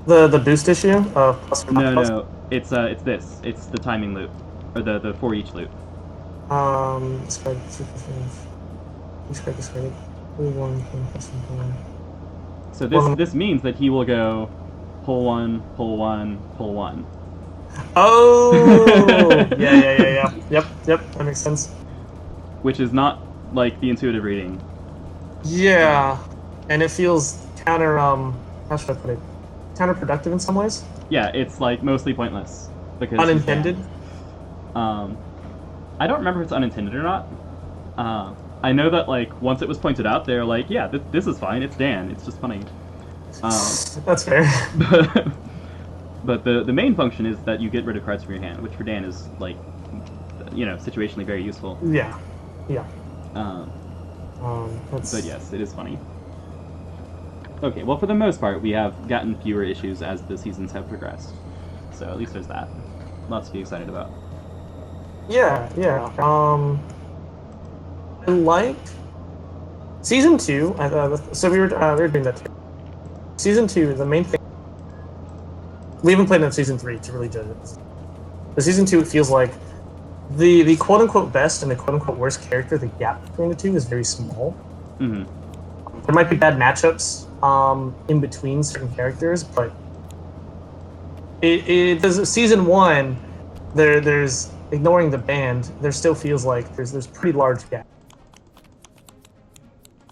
The boost issue of plus or not no, plus. no, it's this. It's the timing loop, or the for each loop. Describe describe. One plus one. So this One. this means that he will go pull one, pull one, pull one. Oh, yeah. Yep. That makes sense. Which is not like the intuitive reading. Yeah, and it feels counter. How should I put it? Counterproductive in some ways. Yeah, it's like mostly pointless because he's Unintended. Dan. Um, I don't remember if it's unintended or not. Uh, I know that like once it was pointed out, they're like, yeah, this is fine. It's Dan. It's just funny. Um, That's fair. but but the main function is that you get rid of cards from your hand, which for Dan is like, situationally very useful. Yeah, yeah. Um, That's but yes, it is funny. Okay, well, for the most part, we have gotten fewer issues as the seasons have progressed. So at least there's that. Lots to be excited about. yeah. I like season two. So we were doing that too. Season two, the main thing we haven't played enough season three to really judge it. The season two, it feels like the quote unquote best and the quote unquote worst character. The gap between the two is very small. Mm-hmm. There might be bad matchups in between certain characters, but it does. Season one, there's ignoring the band. There still feels like there's pretty large gap.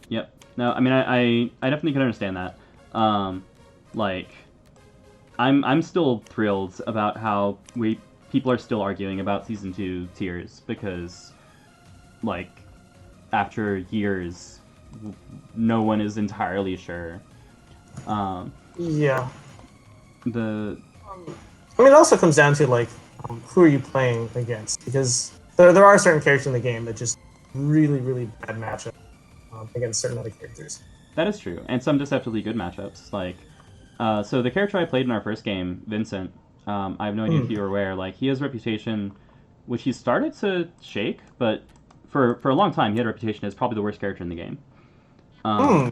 Yep. No, I mean, I definitely can understand that. Like, I'm still thrilled about how people are still arguing about season two tiers because, like, after years, no one is entirely sure. Yeah. The I mean, it also comes down to like who are you playing against, because there are certain characters in the game that just really bad matchup against certain other characters. That is true, and some deceptively good matchups. Like, so the character I played in our first game, Vincent. I have no idea if you were aware. Like, he has a reputation, which he started to shake, but for a long time he had a reputation as probably the worst character in the game. Hmm.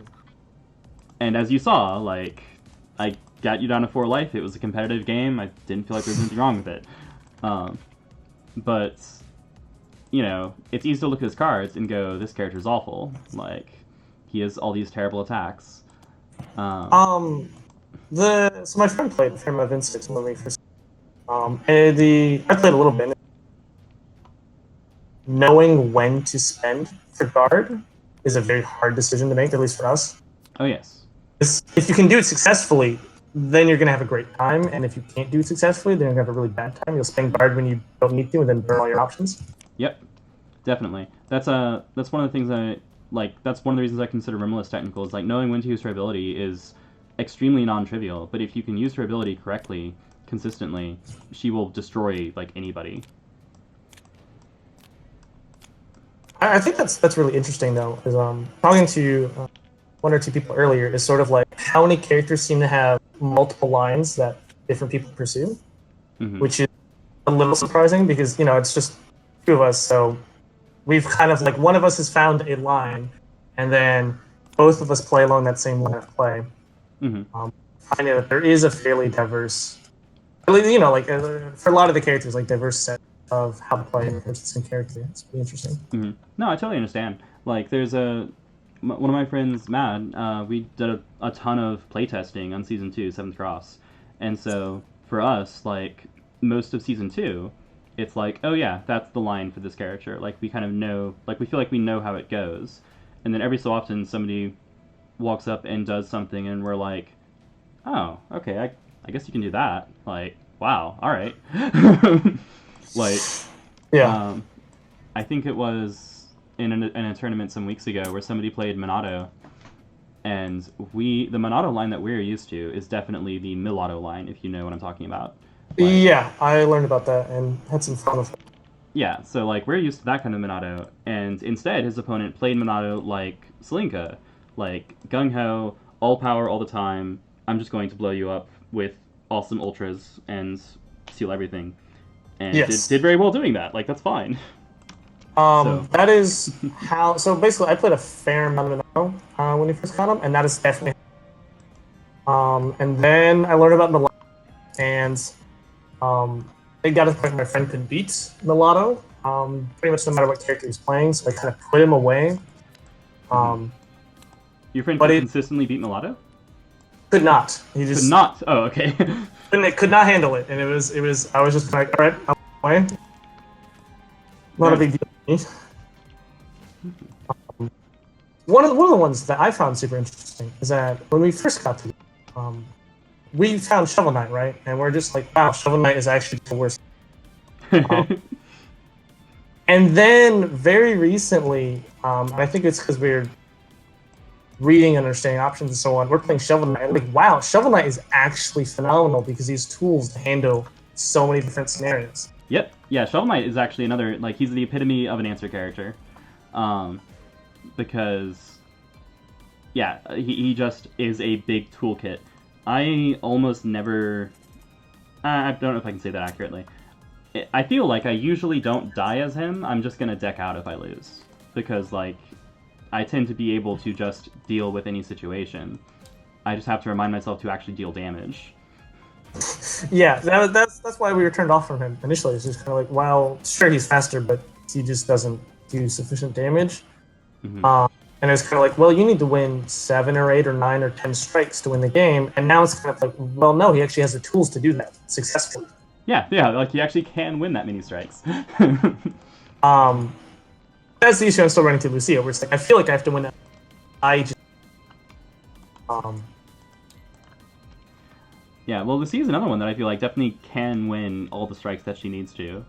And as you saw, like, I got you down to 4 life. It was a competitive game. I didn't feel like there was anything wrong with it. But it's easy to look at his cards and go, "This character's awful." Like, he has all these terrible attacks. So my friend played Fair of Vincent when we first. And I played a little bit. Knowing when to spend for guard is a very hard decision to make, at least for us. Oh yes. If you can do it successfully, then you're going to have a great time. And if you can't do it successfully, then you're going to have a really bad time. You'll spend guard when you don't need to and then burn all your options. Yep. Definitely. That's one of the things I like. That's one of the reasons I consider Rimless technical. Is like knowing when to use her ability is extremely non-trivial. But if you can use her ability correctly, consistently, she will destroy like anybody. I think that's really interesting though. Is talking to one or two people earlier is sort of like how many characters seem to have multiple lines that different people pursue, which is a little surprising because it's just two of us, so we've kind of like one of us has found a line, and then both of us play along that same line of play. Finding that there is a fairly diverse, like for a lot of the characters, like diverse set of how to play in the same character. It's pretty interesting. No, I totally understand. Like, there's one of my friends, Matt. We did a ton of playtesting on season 2, Seventh Cross, and so for us, like most of season 2, it's like, oh yeah, that's the line for this character. Like, we kind of know, like we feel like we know how it goes, and then every so often somebody walks up and does something, and we're like, oh, okay, I guess you can do that. Like, wow, all right. Like, Yeah. I think it was in a tournament some weeks ago where somebody played Monado, and the Monado line that we're used to is definitely the Milado line, if you know what I'm talking about. Like, Yeah, I learned about that and had some fun with it. Yeah, so like we're used to that kind of Minato, and instead his opponent played Minato like Slinka, like gung ho, all power all the time. I'm just going to blow you up with awesome ultras and steal everything, and did Yes. very well doing that. Like that's fine. So That is how. So basically, I played a fair amount of Monado when we first got him, and that is definitely. And then I learned about Mulatto, and it got to the point where my friend could beat Mulatto, pretty much no matter what character he's playing. So I kind of put him away. your friend But could it consistently beat Mulatto? could not. He Could just not. Oh, okay. could not handle it, and it was. I was just like, all right, I'm away. Not a big deal to me. One of the ones that I found super interesting is that when we first got to, we found Shovel Knight, right? And we're just like, wow, Shovel Knight is actually the worst. And then very recently, I think it's because we're reading and understanding options and so on. We're playing Shovel Knight. And like, wow, Shovel Knight is actually phenomenal because he has tools to handle so many different scenarios. Yep. Yeah, Shovel Knight is actually another, like, he's the epitome of an answer character. Because, yeah, he just is a big toolkit. I almost never... I don't know if I can say that accurately. I feel like I usually don't die as him. I'm just going to deck out if I lose. Because, like, I tend to be able to just deal with any situation. I just have to remind myself to actually deal damage. Yeah, that's why we were turned off from him initially. It's just kind of like, well, sure, he's faster, but he just doesn't do sufficient damage. Mm-hmm. And it's kind of like, well, you need to win 7 or 8 or 9 or 10 strikes to win the game. And now it's kind of like, well, no, he actually has the tools to do that successfully. Yeah, like he actually can win that many strikes. That's the issue I'm still running to Lucio, where it's like, I feel like I have to win that. I just. Yeah, well, Lucia's another one that I feel like definitely can win all the strikes that she needs to.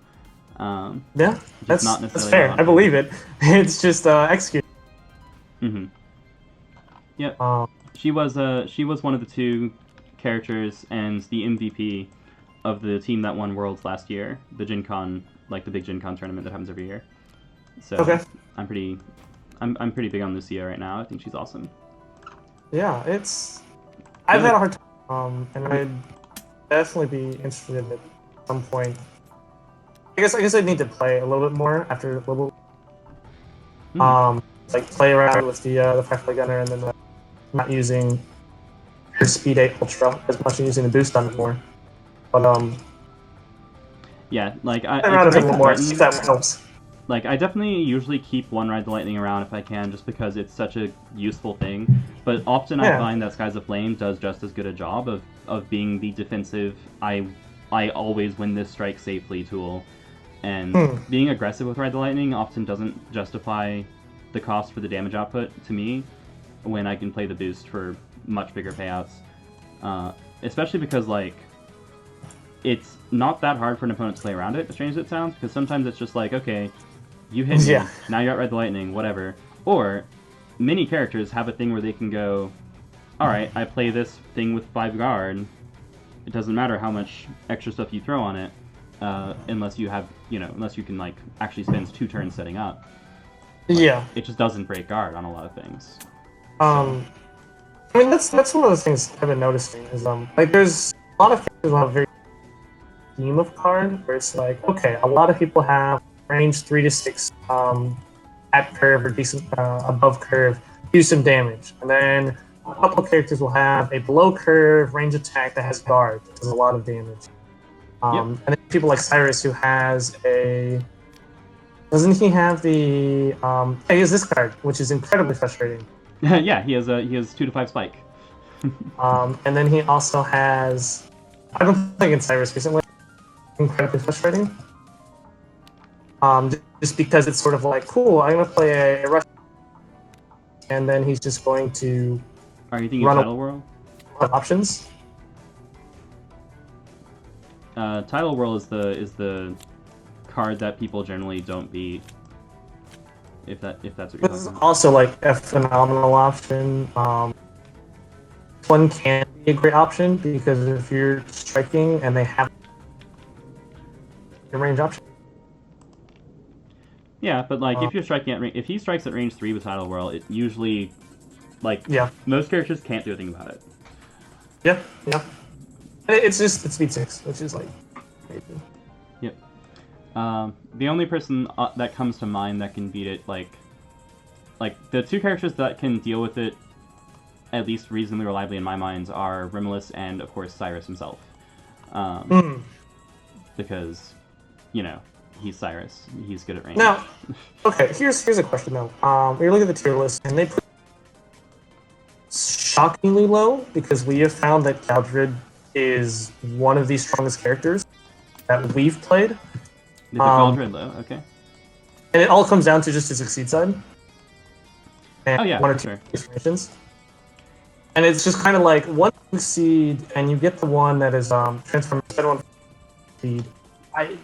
Yeah, that's not necessarily fair. I believe it. It's just execute. Mm-hmm. Yep. She was one of the two characters and the MVP of the team that won Worlds last year, the Gen Con, like the big Gen Con tournament that happens every year. So okay. I'm pretty big on Lucia right now. I think she's awesome. Yeah, I've had a hard time, and I'd definitely be interested in it at some point. I guess I'd need to play a little bit more after a little. Like play around with the Firefly Gunner, and then not using her Speed 8 Ultra as much as using the boost on it more. But yeah, like around it's a little more. threatened. See if that helps. Like, I definitely usually keep one Ride the Lightning around if I can, just because it's such a useful thing. But often I find that Skies of Flame does just as good a job of being the defensive, I always win this strike safely tool. And being aggressive with Ride the Lightning often doesn't justify the cost for the damage output to me, when I can play the boost for much bigger payouts. Especially because, like, it's not that hard for an opponent to play around it, as strange as it sounds, because sometimes it's just like, okay, you hit me, now you're at Ride the Lightning, whatever. Or, many characters have a thing where they can go, alright, I play this thing with 5 guard, it doesn't matter how much extra stuff you throw on it, unless you have, unless you can, like, actually spend 2 turns setting up. Like, it just doesn't break guard on a lot of things. I mean, that's one of the things I've been noticing, is, like, there's a lot of characters who have a very theme of card, where it's like, okay, a lot of people have range 3 to 6 at curve or decent above curve, do some damage. And then a couple of characters will have a below curve range attack that has guard, that does a lot of damage. And then people like Cyrus, who has a... Doesn't he have the... he has this card, which is incredibly frustrating. Yeah, he has 2 to 5 spike. And then he also has... I've been playing against Cyrus recently. Incredibly frustrating. Just because it's sort of like, cool, I'm going to play a rush, and then he's just going to Are you thinking Tidal Whirl? Options. Tidal Whirl is the card that people generally don't beat. If that's what you're talking This is about. also like a phenomenal option. One can be a great option because if you're striking and they have your range option, Yeah, but like Uh, if you're striking at if he strikes at range 3 with Tidal Whirl, it usually like yeah, most characters can't do a thing about it. yeah, yeah. It's speed 6, which is like crazy. Yep. The only person that comes to mind that can beat it, like the two characters that can deal with it at least reasonably reliably in my mind are Rimulus and of course Cyrus himself, Mm. because you know he's Cyrus. He's good at range. Now, okay, here's a question though. We look at the tier list, and they put shockingly low because we have found that Galdred is one of the strongest characters that we've played. They put Galdred low. Okay. And it all comes down to just his succeed side and Oh yeah, one or for two sure. transformations. And it's just kind of like one succeed, and you get the one that is transformed one succeed.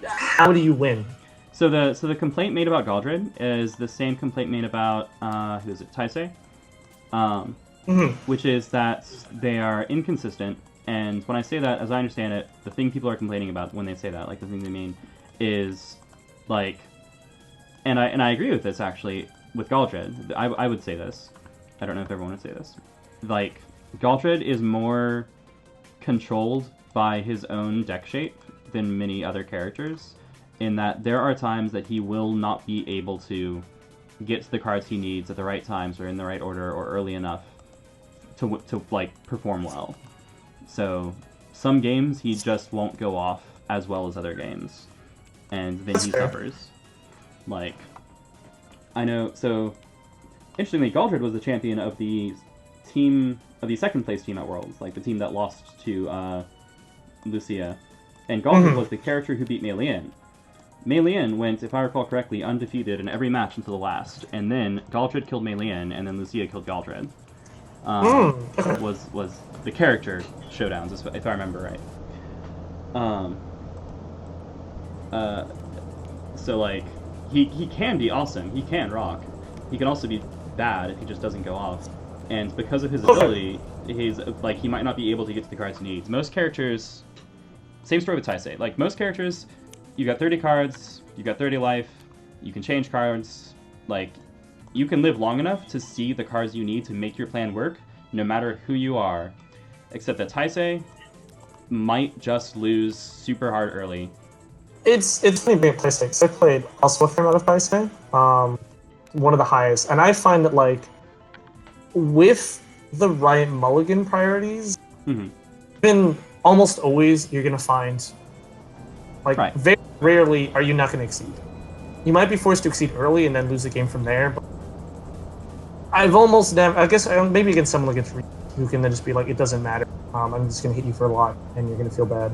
How do you win? So the complaint made about Galdred is the same complaint made about who is it, Taisei, which is that they are inconsistent. And when I say that, as I understand it, the thing people are complaining about when they say that, like the thing they mean, is like, and I agree with this actually with Galdred. I would say this. I don't know if everyone would say this. Like Galdred is more controlled by his own deck shape than many other characters, in that there are times that he will not be able to get to the cards he needs at the right times or in the right order or early enough to like perform well. So some games he just won't go off as well as other games, and then he suffers. Like, I know. So interestingly, Galdred was the champion of the team of the second place team at Worlds, like the team that lost to Lucia, and Galdred was the character who beat Mei Lian. Mei Lian went, if I recall correctly, undefeated in every match until the last, and then Galdred killed Mei Lian, and then Lucia killed Galdred. Was the character showdowns, if I remember right. So like he can be awesome, he can rock, he can also be bad if he just doesn't go off, and because of his ability, he's like he might not be able to get to the cards he needs. Most characters, same story with Taisei. Like most characters, you got 30 cards, you got 30 life, you can change cards, like you can live long enough to see the cards you need to make your plan work, no matter who you are. Except that Taisei might just lose super hard early. It's funny being PlayStation. I played also a fair amount of Taisei, one of the highest, and I find that like with the right mulligan priorities, then almost always you're gonna find like very rarely are you not gonna exceed. You might be forced to exceed early and then lose the game from there, but I've almost never. I guess maybe against someone like who can then just be like, it doesn't matter. I'm just gonna hit you for a lot, and you're gonna feel bad.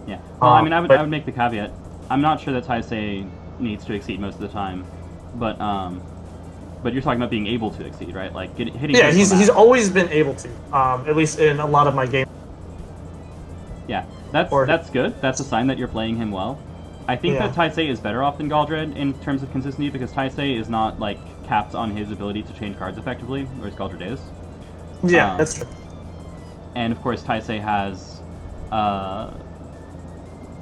Yeah. Well, I mean, I would make the caveat. I'm not sure that Taisei needs to exceed most of the time, but you're talking about being able to exceed, right? Like hitting. Yeah, he's always been able to. At least in a lot of my games. Yeah, that's good. That's a sign that you're playing him well. I think that Taisei is better off than Galdred in terms of consistency, because Taisei is not like capped on his ability to change cards effectively, whereas Galdred is. Yeah, that's true. And of course, Taisei has,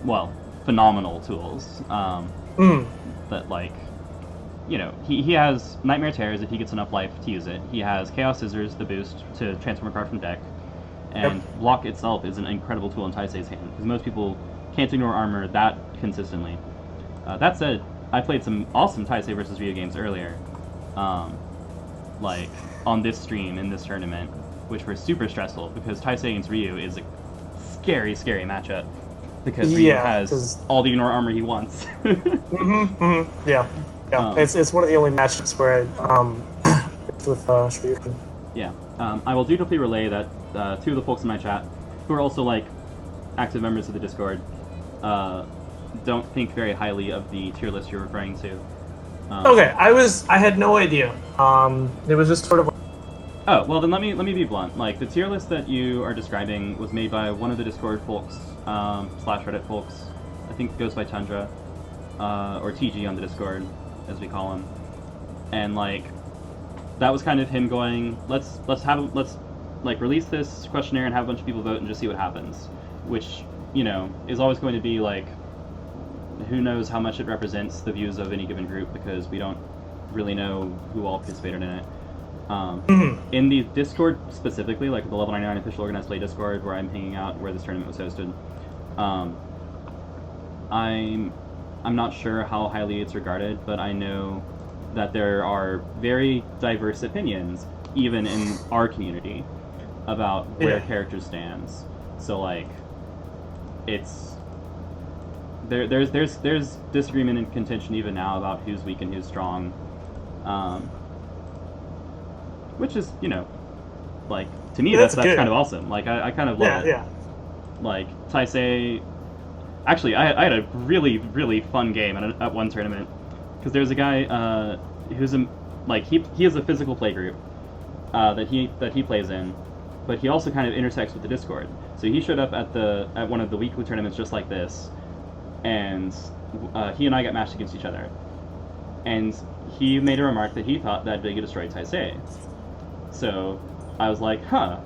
well, phenomenal tools. That like, you know, he has Nightmare Terrors if he gets enough life to use it. He has Chaos Scissors, the boost to transform a card from deck, and Block itself is an incredible tool in Taisei's hand, because most people can't ignore armor that consistently. That said, I played some awesome Taisei versus Ryu games earlier, like on this stream in this tournament, which were super stressful because Taisei against Ryu is a scary, scary matchup, because Ryu has all the ignore armor he wants. Yeah. It's one of the only matchups where it's with Shoryuken. Yeah. I will dutifully relay that two of the folks in my chat, who are also like active members of the Discord, don't think very highly of the tier list you're referring to. Okay, I had no idea. It was just sort of. Oh well, then let me be blunt. Like the tier list that you are describing was made by one of the Discord folks / Reddit folks. I think it goes by Tundra, or TG on the Discord, as we call him. And like, that was kind of him going, let's like release this questionnaire and have a bunch of people vote and just see what happens, which, you know, is always going to be like who knows how much it represents the views of any given group because we don't really know who all participated in it. In the Discord specifically, like the Level 99 official organized play Discord where I'm hanging out, where this tournament was hosted, I'm not sure how highly it's regarded, but I know that there are very diverse opinions, even in our community, about where characters stands. So like, it's there's disagreement and contention even now about who's weak and who's strong, which is, you know, like, to me that's kind of awesome. Like I kind of love it. Yeah. Like Taisei, actually I had a really fun game at one tournament because there's a guy who's he has a physical play group that he plays in, but he also kind of intersects with the Discord. So he showed up at one of the weekly tournaments just like this, and he and I got matched against each other. And he made a remark that he thought that Vega destroyed Taisei. So I was like, huh,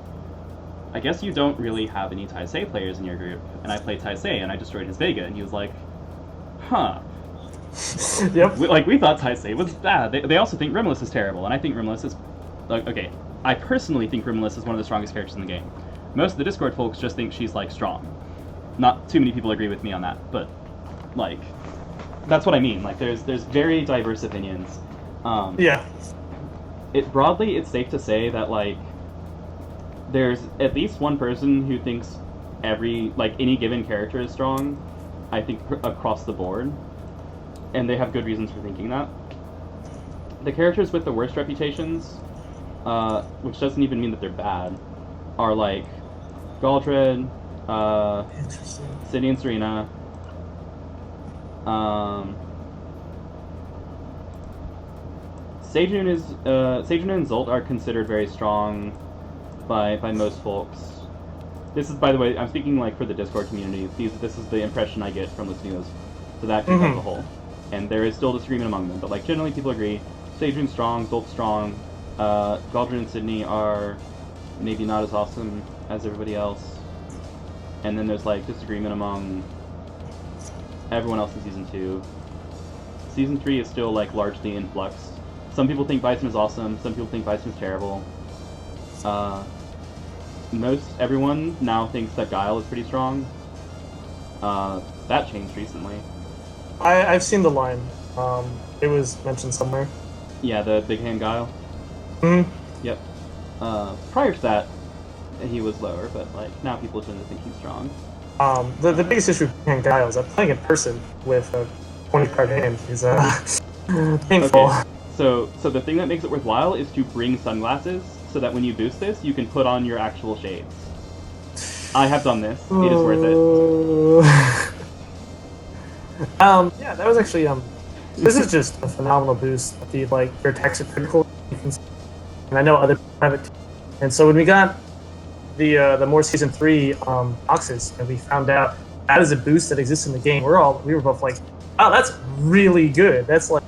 I guess you don't really have any Taisei players in your group. And I played Taisei and I destroyed his Vega. And he was like, huh. Yep. We thought Taisei was bad. They also think Rimless is terrible. And I think Rimless is... okay, I personally think Rimless is one of the strongest characters in the game. Most of the Discord folks just think she's, like, strong. Not too many people agree with me on that, but, like, that's what I mean. Like, there's very diverse opinions. Yeah. Broadly, it's safe to say that, like, there's at least one person who thinks any given character is strong, I think, across the board. And they have good reasons for thinking that. The characters with the worst reputations, which doesn't even mean that they're bad, are, like, Galdred, City and Serena, Seijun and Zolt are considered very strong by most folks. This is, by the way, I'm speaking like for the Discord community. This is the impression I get from listening to that group as a whole. And there is still disagreement among them, but like generally people agree. Seijun's strong, Zolt's strong. Galdrin and Sydney are maybe not as awesome as everybody else. And then there's like disagreement among everyone else in Season 2. Season 3 is still like largely in flux. Some people think Bison is awesome, some people think Bison is terrible. Everyone now thinks that Guile is pretty strong. That changed recently. I've seen the line. It was mentioned somewhere. Yeah, the big hand Guile. Yep. Prior to that, he was lower, but like now people tend to think he's strong. The biggest issue with big hand Guile is that playing in person with a 20-card hand is painful. Okay. So the thing that makes it worthwhile is to bring sunglasses, so that when you boost this, you can put on your actual shades. I have done this. It is worth it. Yeah, that was actually this is just a phenomenal boost. The your attacks are critical, and I know other people have it too. And so when we got the more Season 3 boxes, and we found out that is a boost that exists in the game, we were both like, oh, that's really good. That's like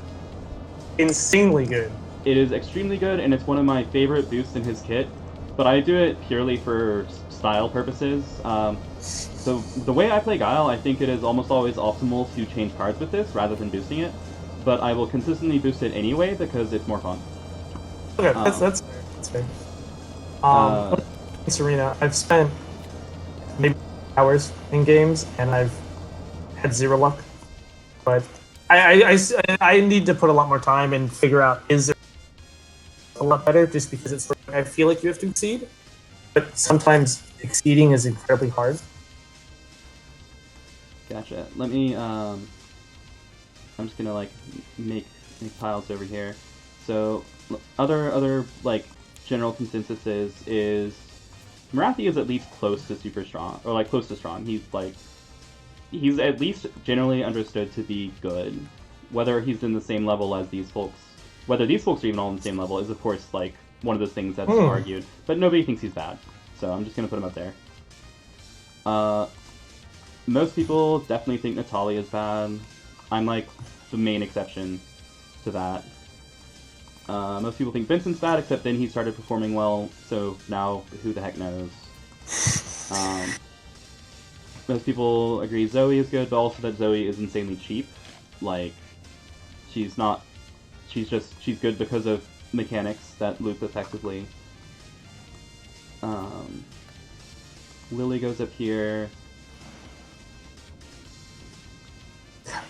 insanely good. It is extremely good, and it's one of my favorite boosts in his kit, but I do it purely for style purposes. So the way I play Guile, I think it is almost always optimal to change cards with this rather than boosting it, but I will consistently boost it anyway because it's more fun. Okay, that's fair. Serena, I've spent maybe hours in games, and I've had zero luck, but I need to put a lot more time and figure out, is there a lot better, just because it's like, I feel like you have to exceed, but sometimes exceeding is incredibly hard. Gotcha. Let me, I'm just gonna like make piles over here. So other like general consensus is Marathi is at least close to super strong, or like close to strong. He's at least generally understood to be good. Whether he's in the same level as these folks, whether these folks are even all on the same level, is of course like one of those things that's argued. But nobody thinks he's bad, so I'm just gonna put him up there. Most people definitely think Natalia is bad. I'm like the main exception to that. Most people think Vincent's bad, except then he started performing well, so now who the heck knows. most people agree Zoe is good, but also that Zoe is insanely cheap. Like, she's not. She's good because of mechanics that loop effectively. Lily goes up here.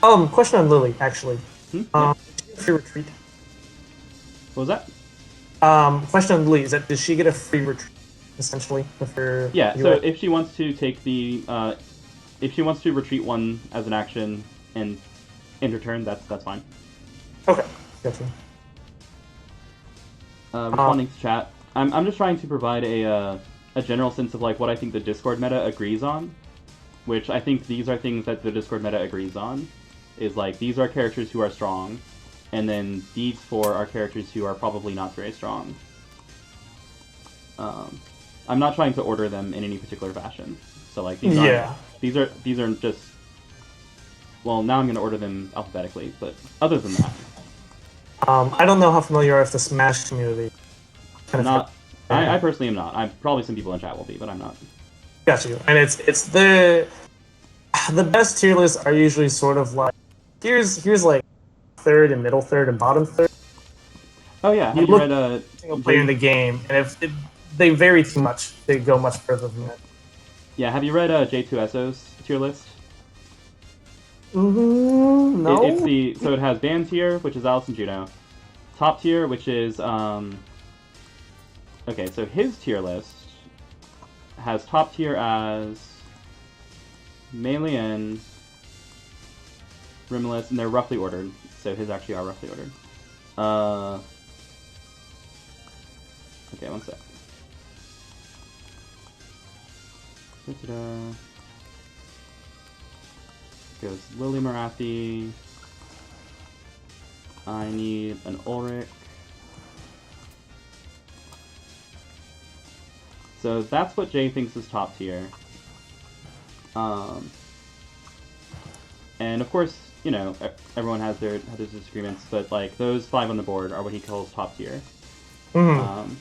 Question on Lily, actually. Yeah. Free retreat. What was that? Question on Lily is that does she get a free retreat essentially with her? Yeah. So UA? if she wants to take the, if she wants to retreat one as an action and end her turn, that's fine. Okay, gotcha. Responding to chat, I'm just trying to provide a general sense of like what I think the Discord meta agrees on, which I think these are things that the Discord meta agrees on, is like these are characters who are strong, and then these four are characters who are probably not very strong. I'm not trying to order them in any particular fashion, so like these are just. Well, now I'm going to order them alphabetically, but other than that, I don't know how familiar you are with the Smash community. I personally am not. Probably some people in chat will be, but I'm not. Got you. And it's the best tier lists are usually sort of like here's like third and middle third and bottom third. Oh yeah, have you read single player in the game, and if they vary too much, they go much further than that. Yeah, have you read J2SO's tier list? No. So it has band tier, which is Alice and Juno, top tier, which is okay. So his tier list has top tier as Meilian, Rimless, and they're roughly ordered. So his actually are roughly ordered. Okay, one sec. Da-da-da. Goes Lily Marathi. I need an Ulrich. So that's what Jay thinks is top tier. And of course, you know, everyone has their disagreements, but like those 5 on the board are what he calls top tier. And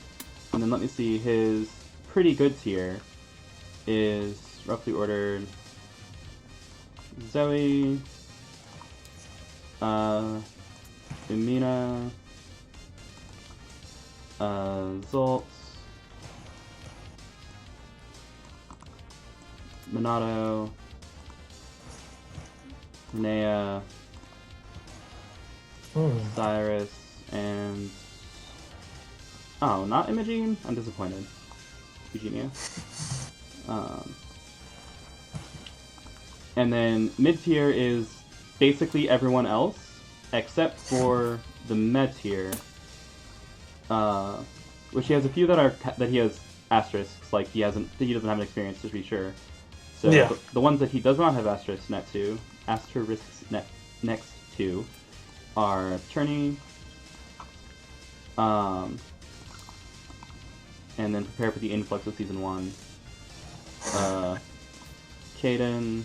then let me see, his pretty good tier is roughly ordered Zoe, Umina, Zoltz, Minato, Nea, Cyrus, and oh, not Imogene? I'm disappointed. Eugenia. And then mid-tier is basically everyone else, except for the med tier, which he has a few that he has asterisks, like he doesn't have an experience to be sure. So yeah. the ones that he does not have asterisks next to are Turney, and then prepare for the influx of season 1. Kaden,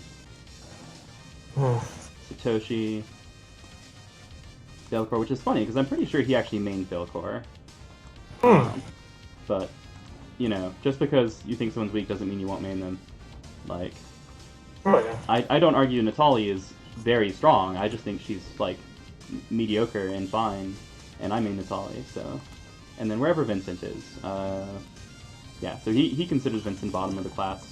Satoshi, Failcore, which is funny because I'm pretty sure he actually mained Failcore. But you know, just because you think someone's weak doesn't mean you won't main them. Like, I don't argue Natali is very strong. I just think she's like mediocre and fine, and I main Natali. So, and then wherever Vincent is, yeah. So he considers Vincent bottom of the class.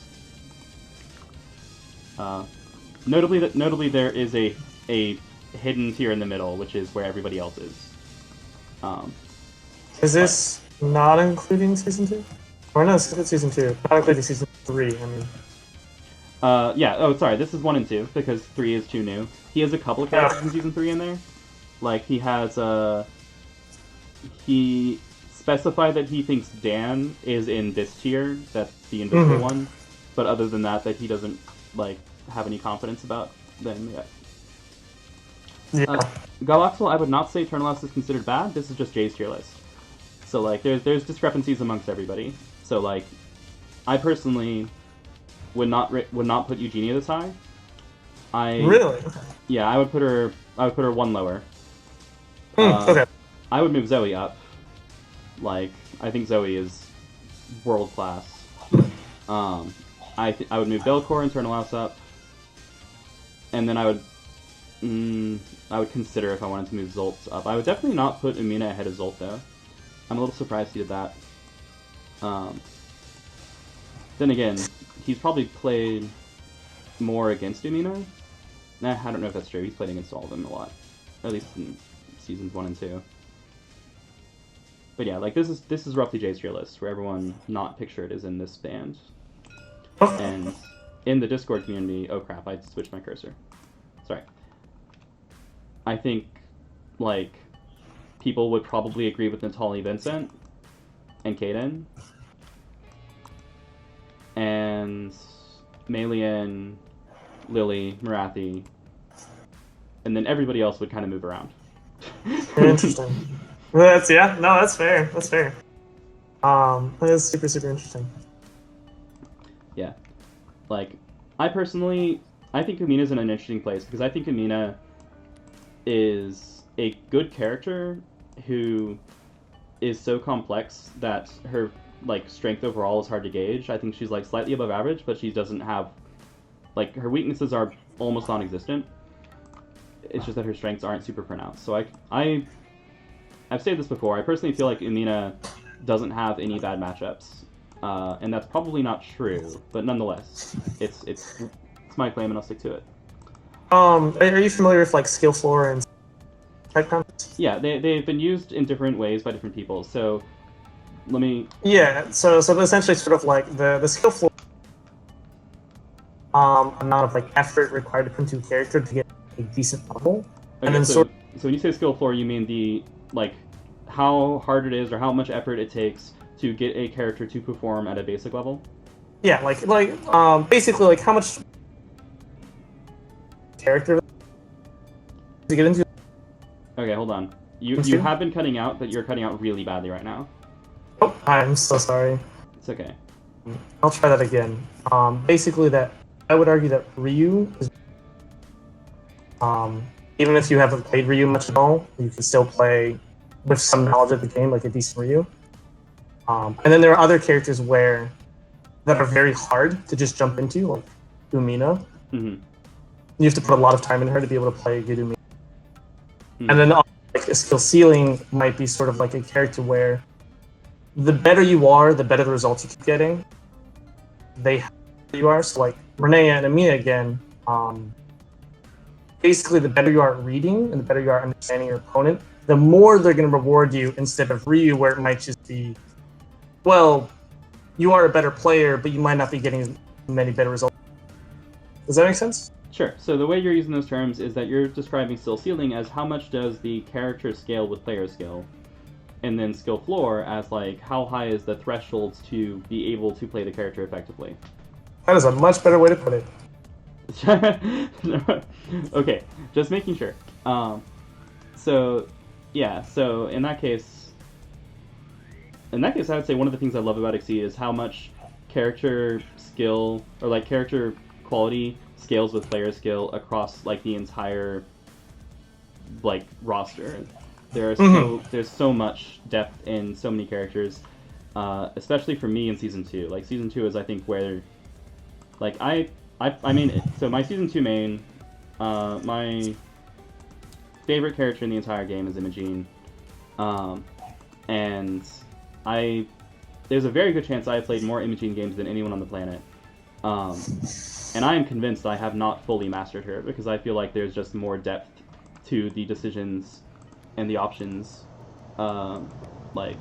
Notably, there is a hidden tier in the middle, which is where everybody else is. Is this not including season 2? Or no, it's season 2. Not including season 3. I mean. Yeah. Oh, sorry. This is 1 and 2 because 3 is too new. He has a couple of characters in season 3 in there. Like he has he specified that he thinks Dan is in this tier. That's the invisible one. But other than that, he doesn't like have any confidence about them yet. Yeah. Galaxel, I would not say Eternalist is considered bad. This is just Jay's tier list. So like, there's discrepancies amongst everybody. So like, I personally would not put Eugenia this high. Really? Okay. Yeah, I would put her 1 lower. Okay. I would move Zoe up. Like, I think Zoe is world class. I would move Belcor and Turnalos up, and then I would consider if I wanted to move Zolt up. I would definitely not put Umina ahead of Zolt though. I'm a little surprised he did that. Then again, he's probably played more against Umina. Nah, I don't know if that's true. He's played against all of them a lot, at least in seasons 1 and 2. But yeah, like this is roughly Jay's tier list, where everyone not pictured is in this band. And in the Discord community, oh crap, I switched my cursor. Sorry. I think, like, people would probably agree with Natali Vincent and Kaden. And Malian, Lily, Marathi, and then everybody else would kind of move around. Interesting. That's that's fair. That's fair. That is super interesting. Yeah, like I personally, I think Umina's in an interesting place because I think Umina is a good character who is so complex that her like strength overall is hard to gauge. I think she's like slightly above average, but she doesn't have like her weaknesses are almost non-existent. It's just that her strengths aren't super pronounced. So I've said this before. I personally feel like Umina doesn't have any bad matchups, and that's probably not true. But nonetheless, it's my claim, and I'll stick to it. Are you familiar with like skill floor and type concepts? Yeah, they've been used in different ways by different people. So let me. Yeah. So essentially, sort of like the skill floor amount of like effort required to put into a character to get a decent level, Okay, and then so when you say skill floor, you mean the like how hard it is or how much effort it takes to get a character to perform at a basic level? Yeah, basically like how much character to get into. Okay, hold on. You have been cutting out, but you're cutting out really badly right now. Oh, I'm so sorry. It's okay. I'll try that again. Basically, that I would argue that Ryu is, even if you haven't played Ryu much at all, you can still play with some knowledge of the game, like a decent Ryu. And then there are other characters that are very hard to just jump into, like Umina. Mm-hmm. You have to put a lot of time in her to be able to play a good Umina. Mm-hmm. And then like a skill ceiling might be sort of like a character where the better you are, the better the results you keep getting. You are, so like Renee and Amina again, basically the better you are at reading and the better you are at understanding your opponent, the more they're going to reward you instead of Ryu where it might just be, well, you are a better player, but you might not be getting many better results. Does that make sense? Sure. So the way you're using those terms is that you're describing skill ceiling as how much does the character scale with player skill, and then skill floor as like how high is the threshold to be able to play the character effectively. That is a much better way to put it. Okay, just making sure. So in that case, I would say one of the things I love about Exceed is how much character skill or like character quality scales with player skill across like the entire like roster. There's so much depth in so many characters, especially for me in season 2. Like season 2 is I think where like I mean so my season 2 main, my favorite character in the entire game is Imogene, and there's a very good chance I have played more Imogene games than anyone on the planet. And I am convinced I have not fully mastered her because I feel like there's just more depth to the decisions and the options, like,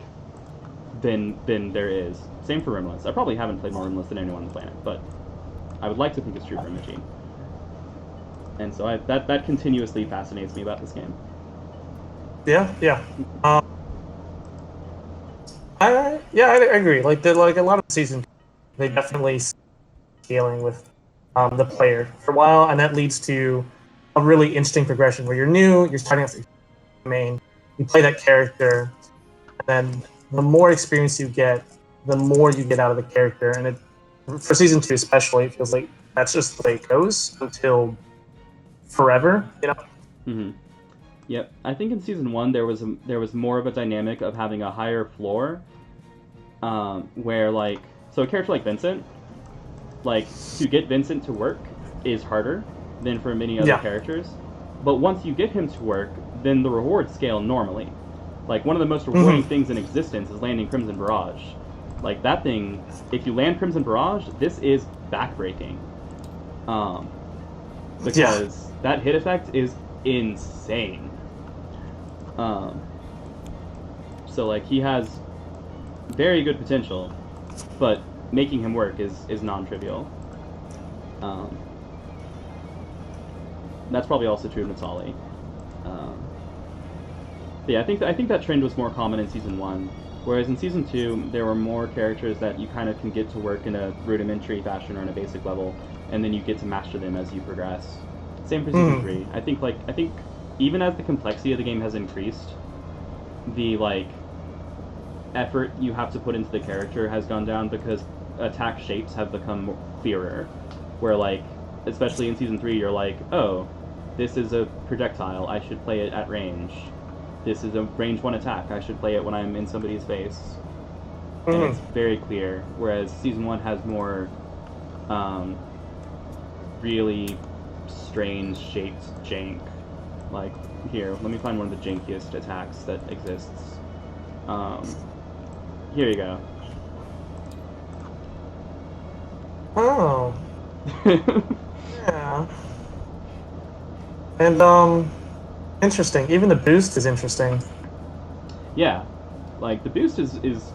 than there is. Same for Rimless. I probably haven't played more Rimless than anyone on the planet, but I would like to think it's true for Imogene. And so that continuously fascinates me about this game. Yeah. I agree. Like a lot of seasons, they definitely scaling with the player for a while, and that leads to a really interesting progression where you're new, you're starting off the main, you play that character, and then the more experience you get, the more you get out of the character, and for season 2 especially, it feels like that's just the way it goes until forever, you know. Mm-hmm. Yep, I think in season 1 there was more of a dynamic of having a higher floor, where like so a character like Vincent, like to get Vincent to work is harder than for many other characters. But once you get him to work, then the rewards scale normally. Like, one of the most rewarding things in existence is landing Crimson Barrage. Like, that thing, if you land Crimson Barrage, this is backbreaking. Because that hit effect is insane. So, like, he has very good potential, but making him work is non-trivial. That's probably also true of Natali. Yeah, I think that trend was more common in Season 1, whereas in Season 2, there were more characters that you kind of can get to work in a rudimentary fashion or in a basic level, and then you get to master them as you progress. Same for Season 3. I think even as the complexity of the game has increased, the, like, effort you have to put into the character has gone down because attack shapes have become clearer, where, like, especially in Season 3, you're like, oh, this is a projectile, I should play it at range. This is a range 1 attack, I should play it when I'm in somebody's face. And it's very clear, whereas Season 1 has more really strange shaped jank. Like, here, let me find one of the jankiest attacks that exists. Here you go. Oh. Yeah. And, interesting. Even the boost is interesting. Yeah. Like, the boost is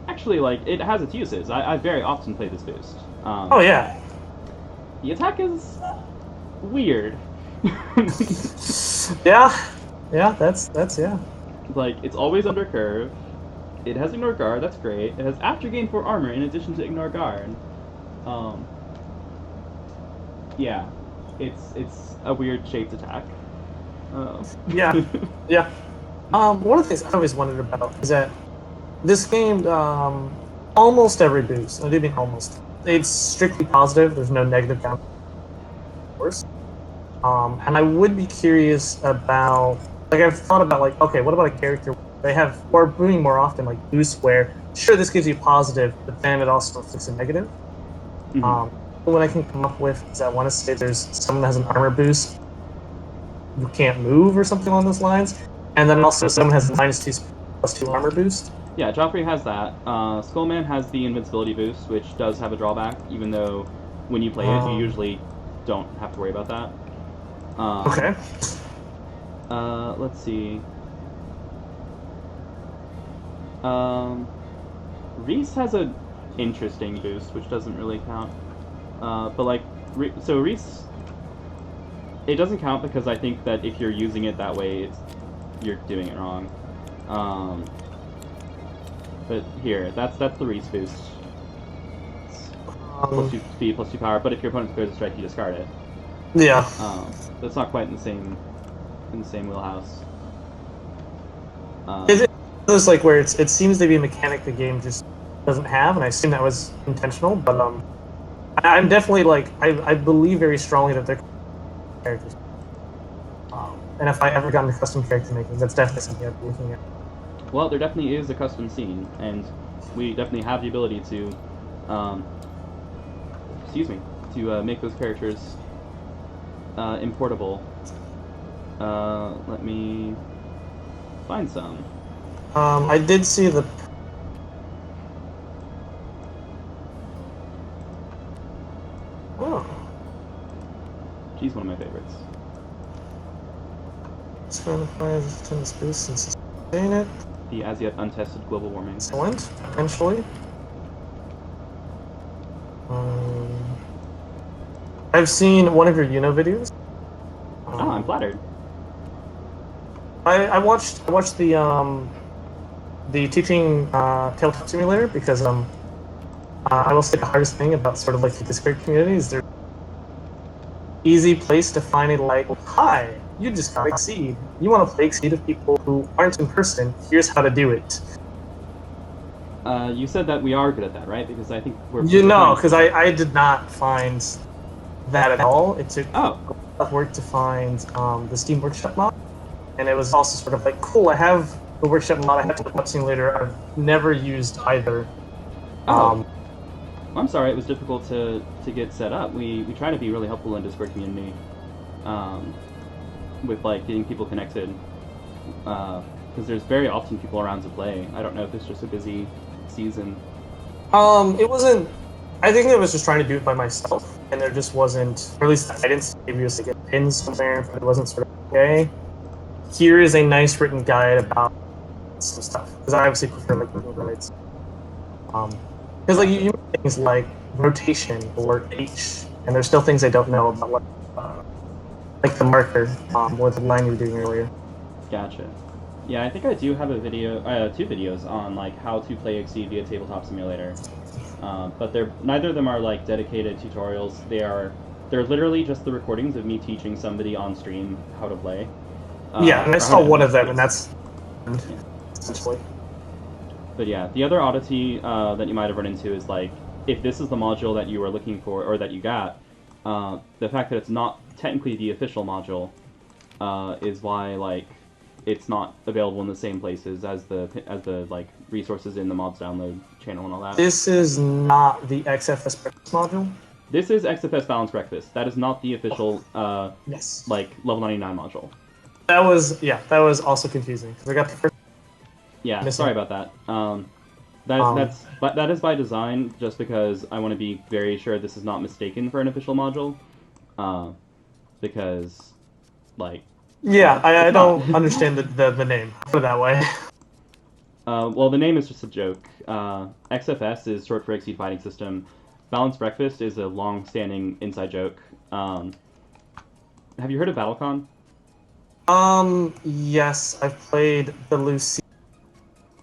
actually, like, it has its uses. I very often play this boost. Oh, yeah. The attack is weird. Yeah. Yeah, that's yeah. Like, it's always under curve. It has ignore guard, that's great. It has after gain 4 armor in addition to ignore guard. Yeah. It's a weird shaped attack. Yeah. Yeah. One of the things I always wondered about is that this game, almost every boost, I do mean almost, it's strictly positive, there's no negative down, of course. And I would be curious about, like, I've thought about, like, okay, what about a character they have, or doing more often, like, boosts where, sure, this gives you positive, but then it also inflicts a negative. What I can come up with is I want to say there's someone that has an armor boost, you can't move or something along those lines, and then also someone has a -2/+2 armor boost. Yeah, Joffrey has that. Skullman has the invincibility boost, which does have a drawback, even though when you play it, you usually don't have to worry about that. Okay. Let's see. Reese has an interesting boost, which doesn't really count. But, like, so Reese, it doesn't count because I think that if you're using it that way, you're doing it wrong. But here, that's the Reese boost. Plus 2 speed, plus 2 power. But if your opponent declares a strike, you discard it. Yeah. That's not quite in the same wheelhouse. Is it those, like, where it seems to be a mechanic the game just doesn't have, and I assume that was intentional, but I'm definitely, like, I believe very strongly that they're characters. And if I ever got into custom character making, that's definitely something I'd be looking at. Well, there definitely is a custom scene, and we definitely have the ability to, make those characters importable. Let me find some. I did see the. Oh. She's one of my favorites. It's going to find this boost and sustain it. The as yet untested global warming. Excellent, eventually. I've seen one of your Uno videos. I'm flattered. I watched the teaching tabletop simulator because I will say the hardest thing about sort of like the Discord community is there's easy place to find a, like, hi, you just got Exceed. You want to play Exceed with people who aren't in person. Here's how to do it. You said that we are good at that, right? Because I think we're... because I did not find that at all. It took a lot of work to find the Steam Workshop mod. And it was also sort of like, cool, I have the Workshop mod, I have the Tabletop Simulator. I've never used either. I'm sorry, it was difficult to get set up. We try to be really helpful in Discord community, um, with like getting people connected, because there's very often people around to play. I don't know if it's just a busy season. It wasn't. I think I was just trying to do it by myself, and there just wasn't, or at least I didn't maybe it was to get pins somewhere, but it wasn't sort of okay. Here is a nice written guide about some stuff because I obviously prefer like written guides. Because like Gotcha. you make things like rotation or H, and there's still things I don't know about like the marker or the line you were doing earlier. Gotcha. Yeah, I think I do have a video, two videos on like how to play Exceed via Tabletop Simulator. But they're neither of them are like dedicated tutorials. They're literally just the recordings of me teaching somebody on stream how to play. Yeah, and I Or how saw to one enter of them, and states. that's Yeah. essentially. But yeah, the other oddity that you might have run into is like if this is the module that you were looking for or that you got, the fact that it's not technically the official module is why like it's not available in the same places as the like resources in the mods download channel and all that. This is not the XFS breakfast module. This is XFS Balanced Breakfast. That is not the official Yes. like level 99 module. That was also confusing because I got the first Yeah, missing. sorry about that. Um, That is by design, just because I want to be very sure this is not mistaken for an official module, uh, because like yeah, well, I it's not. don't understand the name. Put it that way. Well, the name is just a joke. XFS is short for Exceed Fighting System. Balanced Breakfast is a long-standing inside joke. Have you heard of BattleCon? Yes, I've played the Lucy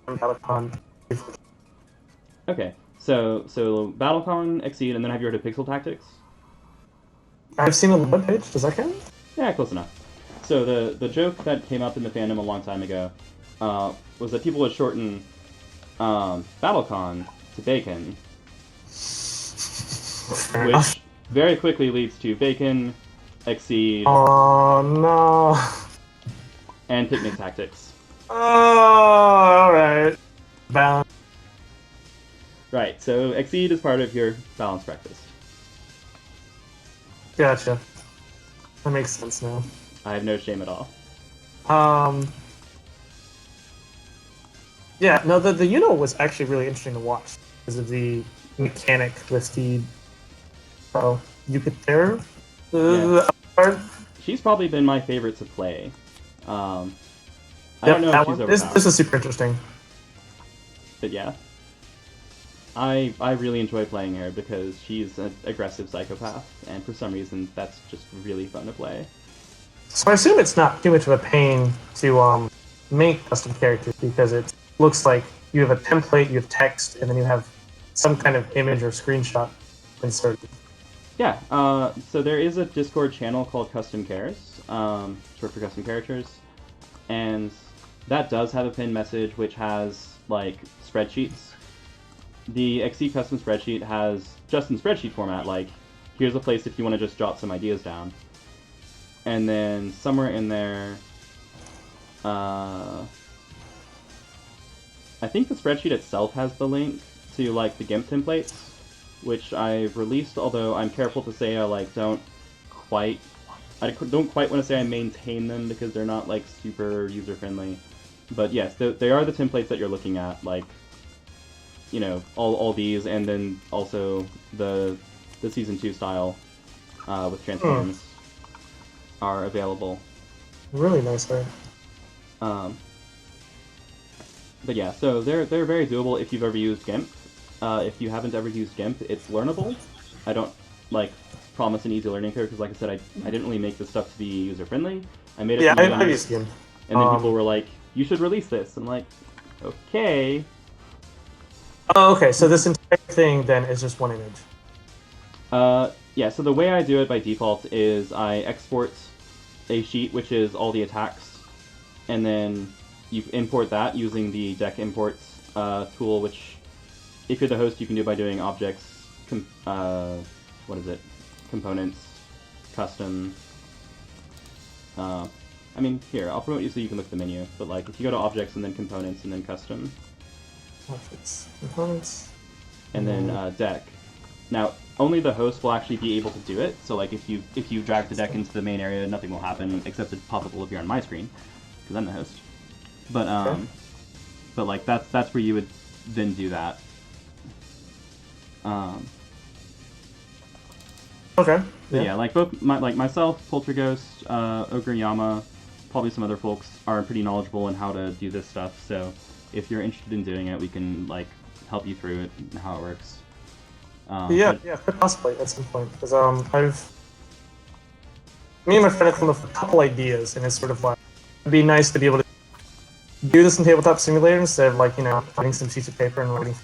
Peloton. Okay, so BattleCon, Exceed, and then have you heard of Pixel Tactics? I've seen a webpage. Does that count? Yeah, close enough. So the joke that came up in the fandom a long time ago was that people would shorten BattleCon to Bacon, Fair enough. which very quickly leads to Bacon, Exceed, Oh no. and Picnic Tactics. Oh, all right. Balance. Right, so Exceed is part of your balanced breakfast. Gotcha. That makes sense now. I have no shame at all. Um. Yeah. No. The Uno was actually really interesting to watch because of the mechanic with the you could there Yeah, the part. she's probably been my favorite to play. Um, I don't Yep, know if that she's one. This overpowered, is super interesting. but yeah. I really enjoy playing her because she's an aggressive psychopath, and for some reason that's just really fun to play. So I assume it's not too much of a pain to make custom characters because it looks like you have a template, you have text, and then you have some kind of image or screenshot inserted. Yeah, so there is a Discord channel called Custom Cares, short for custom characters, and that does have a pinned message which has like spreadsheets. The XC custom spreadsheet has just in spreadsheet format, like here's a place if you want to just jot some ideas down. And then somewhere in there, I think the spreadsheet itself has the link to like the GIMP templates, which I've released. Although I'm careful to say I don't quite want to say I maintain them because they're not like super user friendly. But yes, they are the templates that you're looking at, like all these, and then also the season 2 style with transforms are available. Really nice, right? Um, but yeah, so they're very doable if you've ever used GIMP. If you haven't ever used GIMP, it's learnable. I don't like promise an easy learning curve because, like I said, I didn't really make this stuff to be user friendly. I made it Yeah, for you I've guys, used him. and then people were like, "You should release this." I'm like, "Okay." Oh, okay. So this entire thing then is just one image. Yeah. So the way I do it by default is I export a sheet which is all the attacks, and then you import that using the deck imports tool, which if you're the host you can do by doing objects, what is it, components, custom. I mean, here I'll promote you so you can look at the menu. But like, if you go to objects and then components and then custom, Objects, components, and then deck, Now, only the host will actually be able to do it. So, like, if you drag the deck into the main area, nothing will happen except it pop up will appear on my screen because I'm the host. But but like that's where you would then do that. Okay. Yeah, like both myself, Polterghost, Ogre Yama, probably some other folks are pretty knowledgeable in how to do this stuff. So if you're interested in doing it, we can like help you through it and how it works. Yeah, possibly at some point because me and my friend have come up with a couple ideas, and it's sort of like it'd be nice to be able to do this in Tabletop Simulator instead of like putting some sheets of paper and writing.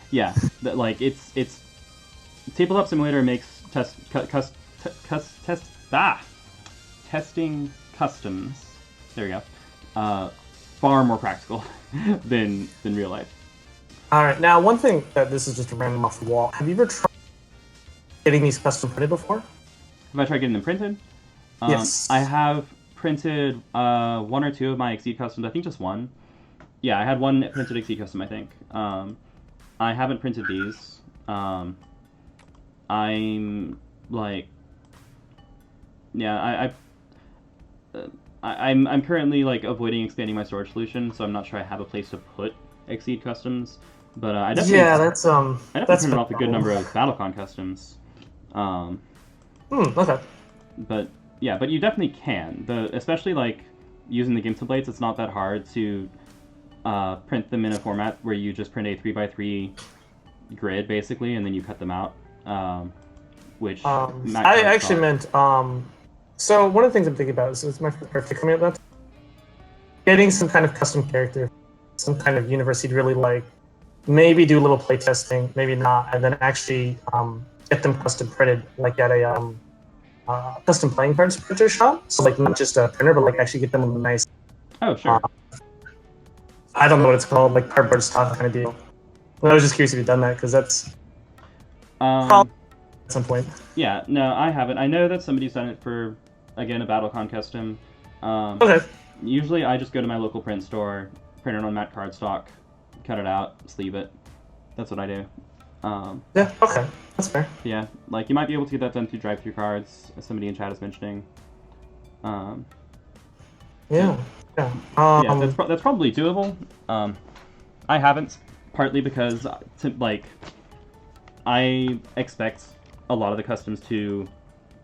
Yeah, that like it's Tabletop Simulator makes testing customs. There we go. Far more practical than real life. All right, now one thing that this is just a random off the wall. Have you ever tried getting these custom printed before? Have I tried getting them printed? Yes. I have printed one or two of my Exceed customs. I think just one. Yeah, I had one printed Exceed custom. I think. I haven't printed these. I'm like, yeah, I'm currently like avoiding expanding my storage solution, so I'm not sure I have a place to put Exceed customs. But I definitely I definitely printed off a good number of BattleCon customs. Okay. But yeah, but you definitely can. Especially like using the GIMP templates, it's not that hard to print them in a format where you just print a 3x3 grid basically, and then you cut them out. Which I actually meant so one of the things I'm thinking about is my birthday coming up. That getting some kind of custom character, some kind of universe you'd really like. Maybe do a little play testing, maybe not, and then actually get them custom printed, like at a custom playing cards printer shop. So like not just a printer, but like actually get them a nice. Oh sure. I don't know what it's called, like cardboard stock kind of deal. But I was just curious if you've done that because that's probably at some point. Yeah, no, I haven't. I know that somebody's done it for again a BattleCon custom. Okay. Usually, I just go to my local print store, print it on matte cardstock, cut it out, sleeve it. That's what I do. Yeah. Okay. That's fair. Yeah, like you might be able to get that done through drive-through cards, as somebody in chat is mentioning. Yeah. Yeah, that's probably doable. I haven't, partly because I expect a lot of the customs to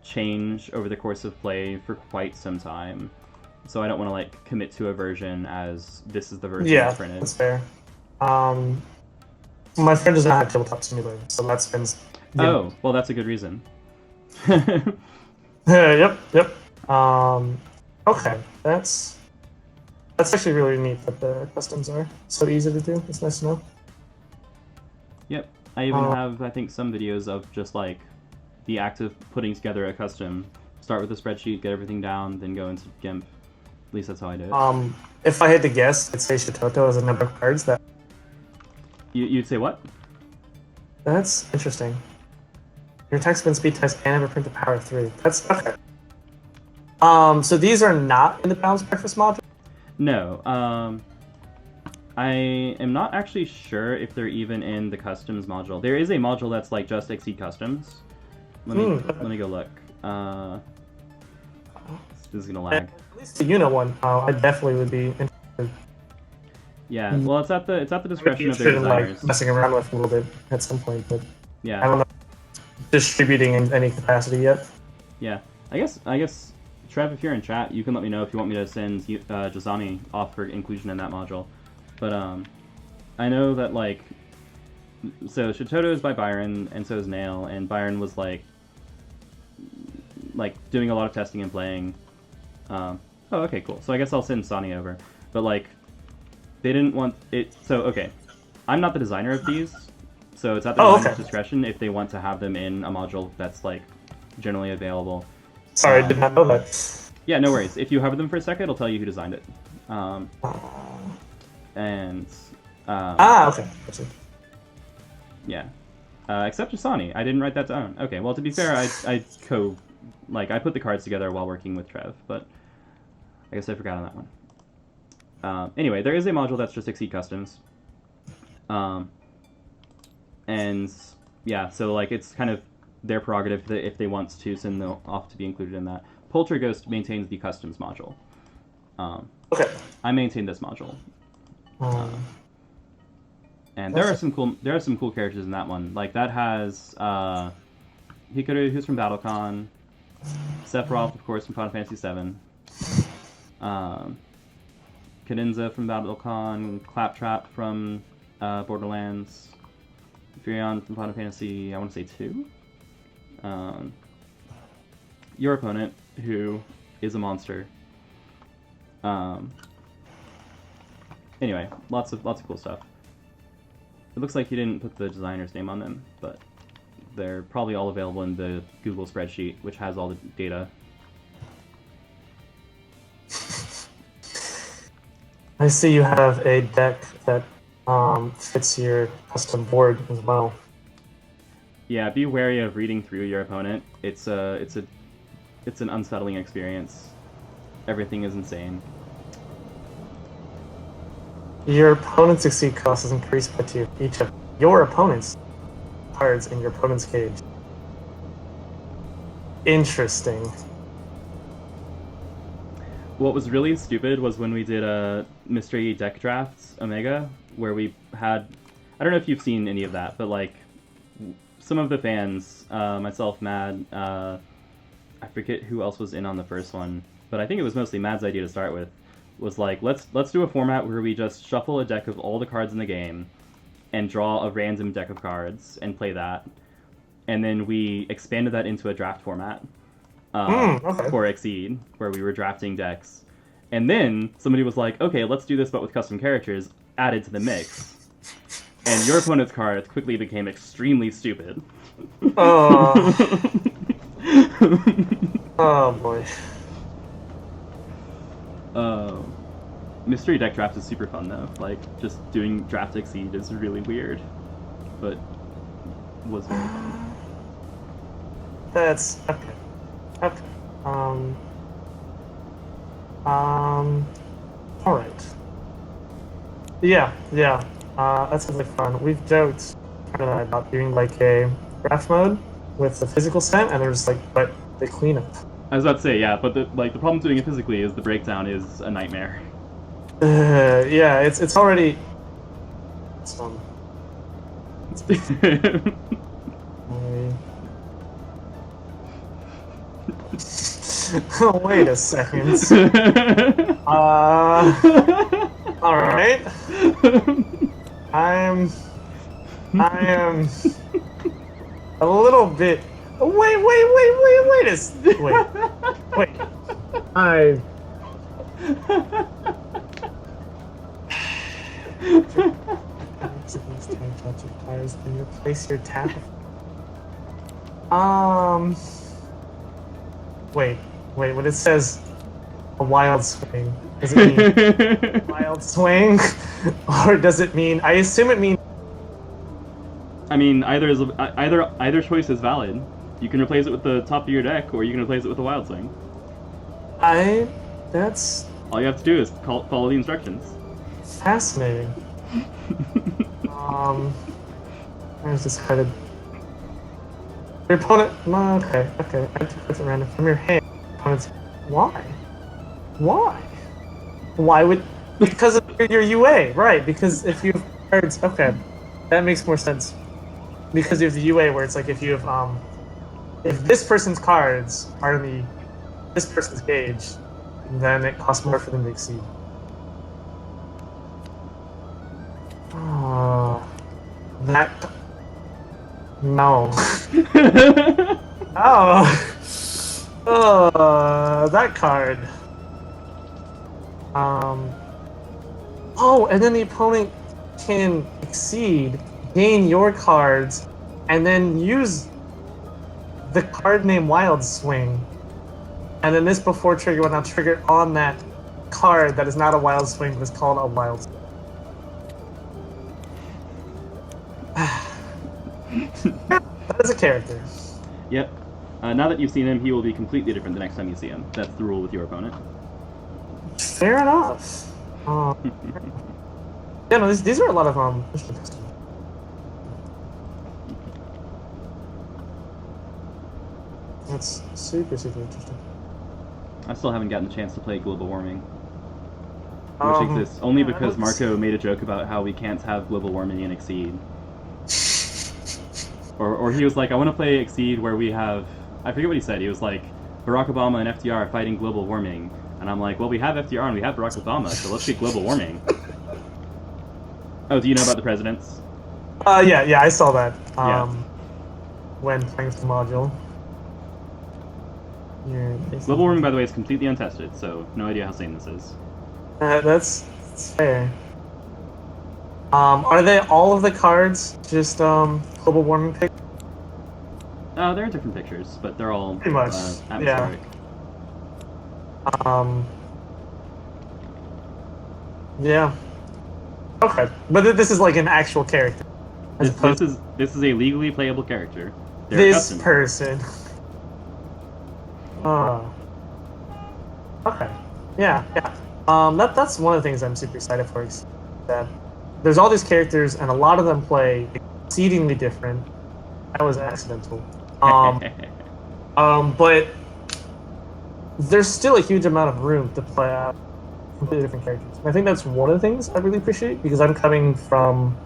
change over the course of play for quite some time, so I don't want to like commit to a version as this is the version that's printed. Yeah, that's fair. My friend does not have Tabletop Simulator, so that's been. Yeah. Oh, well, that's a good reason. Yep. Okay, that's actually really neat that the customs are so easy to do. It's nice to know. Yep, I even have I think some videos of just like the act of putting together a custom. Start with a spreadsheet, get everything down, then go into GIMP. At least that's how I do it. If I had to guess, I'd say Shototo has a number of cards that. You'd say what? That's interesting. Your attack spin speed test can never print the power of 3. That's okay. So these are not in the Balanced Breakfast module? No. I am not actually sure if they're even in the customs module. There is a module that's like just Exceed customs. Let me go look. This is gonna lag. At least the Uno one, I definitely would be interested. Yeah, well, it's at the discretion of their designers. Like messing around with a little bit at some point, but yeah, I don't know distributing in any capacity yet. Yeah, I guess Trev, if you're in chat, you can let me know if you want me to send Jazani off for inclusion in that module. But I know that like, so Shototo is by Byron, and so is Nail, and Byron was like doing a lot of testing and playing. Oh, okay, cool. So I guess I'll send Sani over, but like. They didn't want it, so okay. I'm not the designer of these, so it's at the designer's discretion if they want to have them in a module that's like generally available. Sorry, I did not know that. Yeah, no worries. If you hover them for a second, it'll tell you who designed it. Okay. Yeah. Except Asani. I didn't write that down. Okay, well, to be fair, I put the cards together while working with Trev, but I guess I forgot on that one. Anyway, there is a module that's just Exceed Customs. And Yeah, so like it's kind of their prerogative if they want to send them off to be included in that. Polterghost maintains the customs module. Um, Okay. I maintain this module, Um, and that's there are some cool characters in that one. Like that has Hikaru, who's from BattleCon, Sephiroth, of course, from Final Fantasy VII, um, Cadenza from BattleCon, Claptrap from Borderlands, Furion from Final Fantasy, I want to say 2. Your opponent, who is a monster. Anyway, lots of cool stuff. It looks like you didn't put the designer's name on them, but they're probably all available in the Google spreadsheet, which has all the data. I see you have a deck that fits your custom board as well. Yeah, be wary of reading through your opponent. It's an unsettling experience. Everything is insane. Your opponent's exceed cost is increased by 2. Each of your opponent's cards in your opponent's cage. Interesting. What was really stupid was when we did a mystery deck drafts Omega, where we had, I don't know if you've seen any of that, but like some of the fans, myself, Mad, I forget who else was in on the first one, but I think it was mostly Mad's idea to start with, was like, let's do a format where we just shuffle a deck of all the cards in the game and draw a random deck of cards and play that. And then we expanded that into a draft format Okay. for Exceed, where we were drafting decks. And then somebody was like, okay, let's do this but with custom characters added to the mix. And your opponent's card quickly became extremely stupid. Oh. Oh boy. Mystery deck draft is super fun though. Like just doing draft Exceed is really weird, but was very fun. That's okay. Okay. All right. Yeah. That sounds like fun. We've joked kind of about doing like a draft mode with the physical set, and there's like, but the cleanup. I was about to say, yeah, but the problem doing it physically is the breakdown is a nightmare. Yeah, it's already. It's Oh, wait a second. All right. I am a little bit. Wait. I. Tires and replace your tap. Wait. When it says a wild swing, does it mean wild swing, or does it mean? I assume it means. I mean, either choice is valid. You can replace it with the top of your deck, or you can replace it with a wild swing. That's all you have to do is follow the instructions. fascinating. Where's this headed? Your opponent. Okay. Add 2 cards at random from your hand. Opponent's. Why? Why would? Because of your UA, right? Because if you have cards, okay, that makes more sense. Because you have the UA where it's like if you have if this person's cards are in this person's gauge, then it costs more for them to exceed. Oh, that. No. That card. Oh, and then the opponent can exceed, gain your cards, and then use the card name Wild Swing. And then this before trigger will now trigger on that card that is not a Wild Swing, but is called a Wild Swing. That is a character. Yep. Now that you've seen him, he will be completely different the next time you see him. That's the rule with your opponent. Fair enough. Yeah, no, these are a lot of That's super interesting. I still haven't gotten the chance to play global warming, which exists only yeah, that because looks... Marco made a joke about how we can't have global warming in Exceed. Or he was like, I want to play Exceed where we have, I forget what he said. He was like, Barack Obama and FDR are fighting global warming, and I'm like, well, we have FDR and we have Barack Obama, so let's get global warming. Oh, do you know about the presidents? Yeah, I saw that. Yeah. When playing with the module. Yeah, Global warming, by the way, is completely untested, so no idea how sane this is. that's fair. Are they all of the cards just global warming pick? There are different pictures, but they're all Pretty much, atmospheric. Yeah. Okay, but this is like an actual character. This is a legally playable character. This person. Okay. Yeah. That's one of the things I'm super excited for. Is that there's all these characters, and a lot of them play exceedingly different. That was accidental. But there's still a huge amount of room to play out completely different characters. And I think that's one of the things I really appreciate because I'm coming from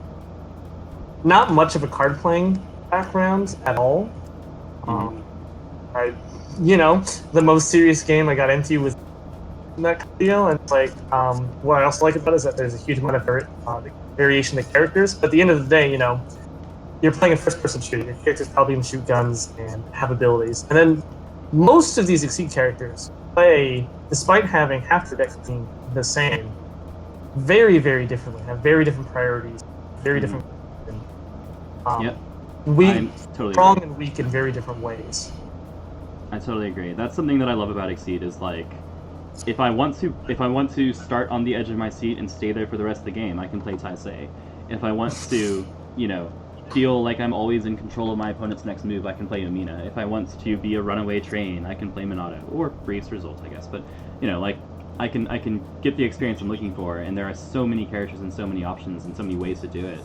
not much of a card playing background at all. The most serious game I got into was that kind of deal, and like what I also like about it is that there's a huge amount of variation of characters. But at the end of the day, you're playing a first-person shooter. Your characters probably can shoot guns and have abilities, and then most of these Exceed characters play, despite having half their decks being the same, very, very differently. Have very different priorities, very different. Yep. Strong and weak in very different ways. I totally agree. That's something that I love about Exceed is like, if I want to start on the edge of my seat and stay there for the rest of the game, I can play Taisei. If I want to, feel like I'm always in control of my opponent's next move, I can play Umina. If I want to be a runaway train, I can play Minato or Brief's Result, I guess. But I can get the experience I'm looking for, and there are so many characters and so many options and so many ways to do it.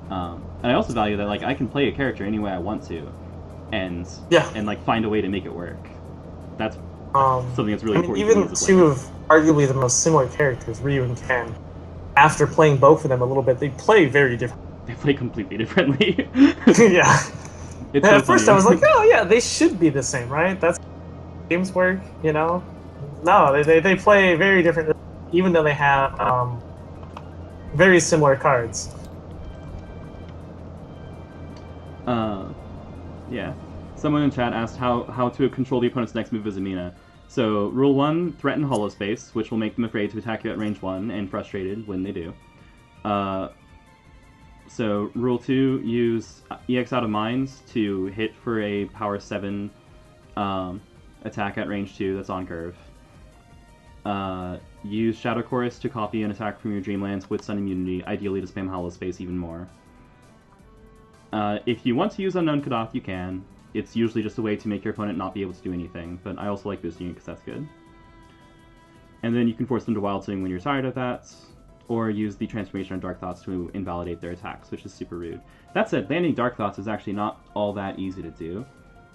And I also value that I can play a character any way I want to, and find a way to make it work. That's something that's really important. Even two of arguably the most similar characters, Ryu and Ken, after playing both of them a little bit, they play very different. They play completely differently. Yeah. It's at first I was like, oh yeah, they should be the same, right? That's how games work, No, they play very different, even though they have very similar cards. Yeah. Someone in chat asked how to control the opponent's next move as Amina. So, Rule 1, threaten Hollow Space, which will make them afraid to attack you at range 1 and frustrated when they do. So, Rule 2, use EX out of Minds to hit for a Power 7 attack at range 2 that's on curve. Use Shadow Chorus to copy an attack from your Dreamlands with Sun Immunity, ideally to spam Hollow Space even more. If you want to use Unknown Kadath, you can. It's usually just a way to make your opponent not be able to do anything, but I also like boosting it because that's good. And then you can force them to Wild Swing when you're tired of that, or use the Transformation on Dark Thoughts to invalidate their attacks, which is super rude. That said, landing Dark Thoughts is actually not all that easy to do.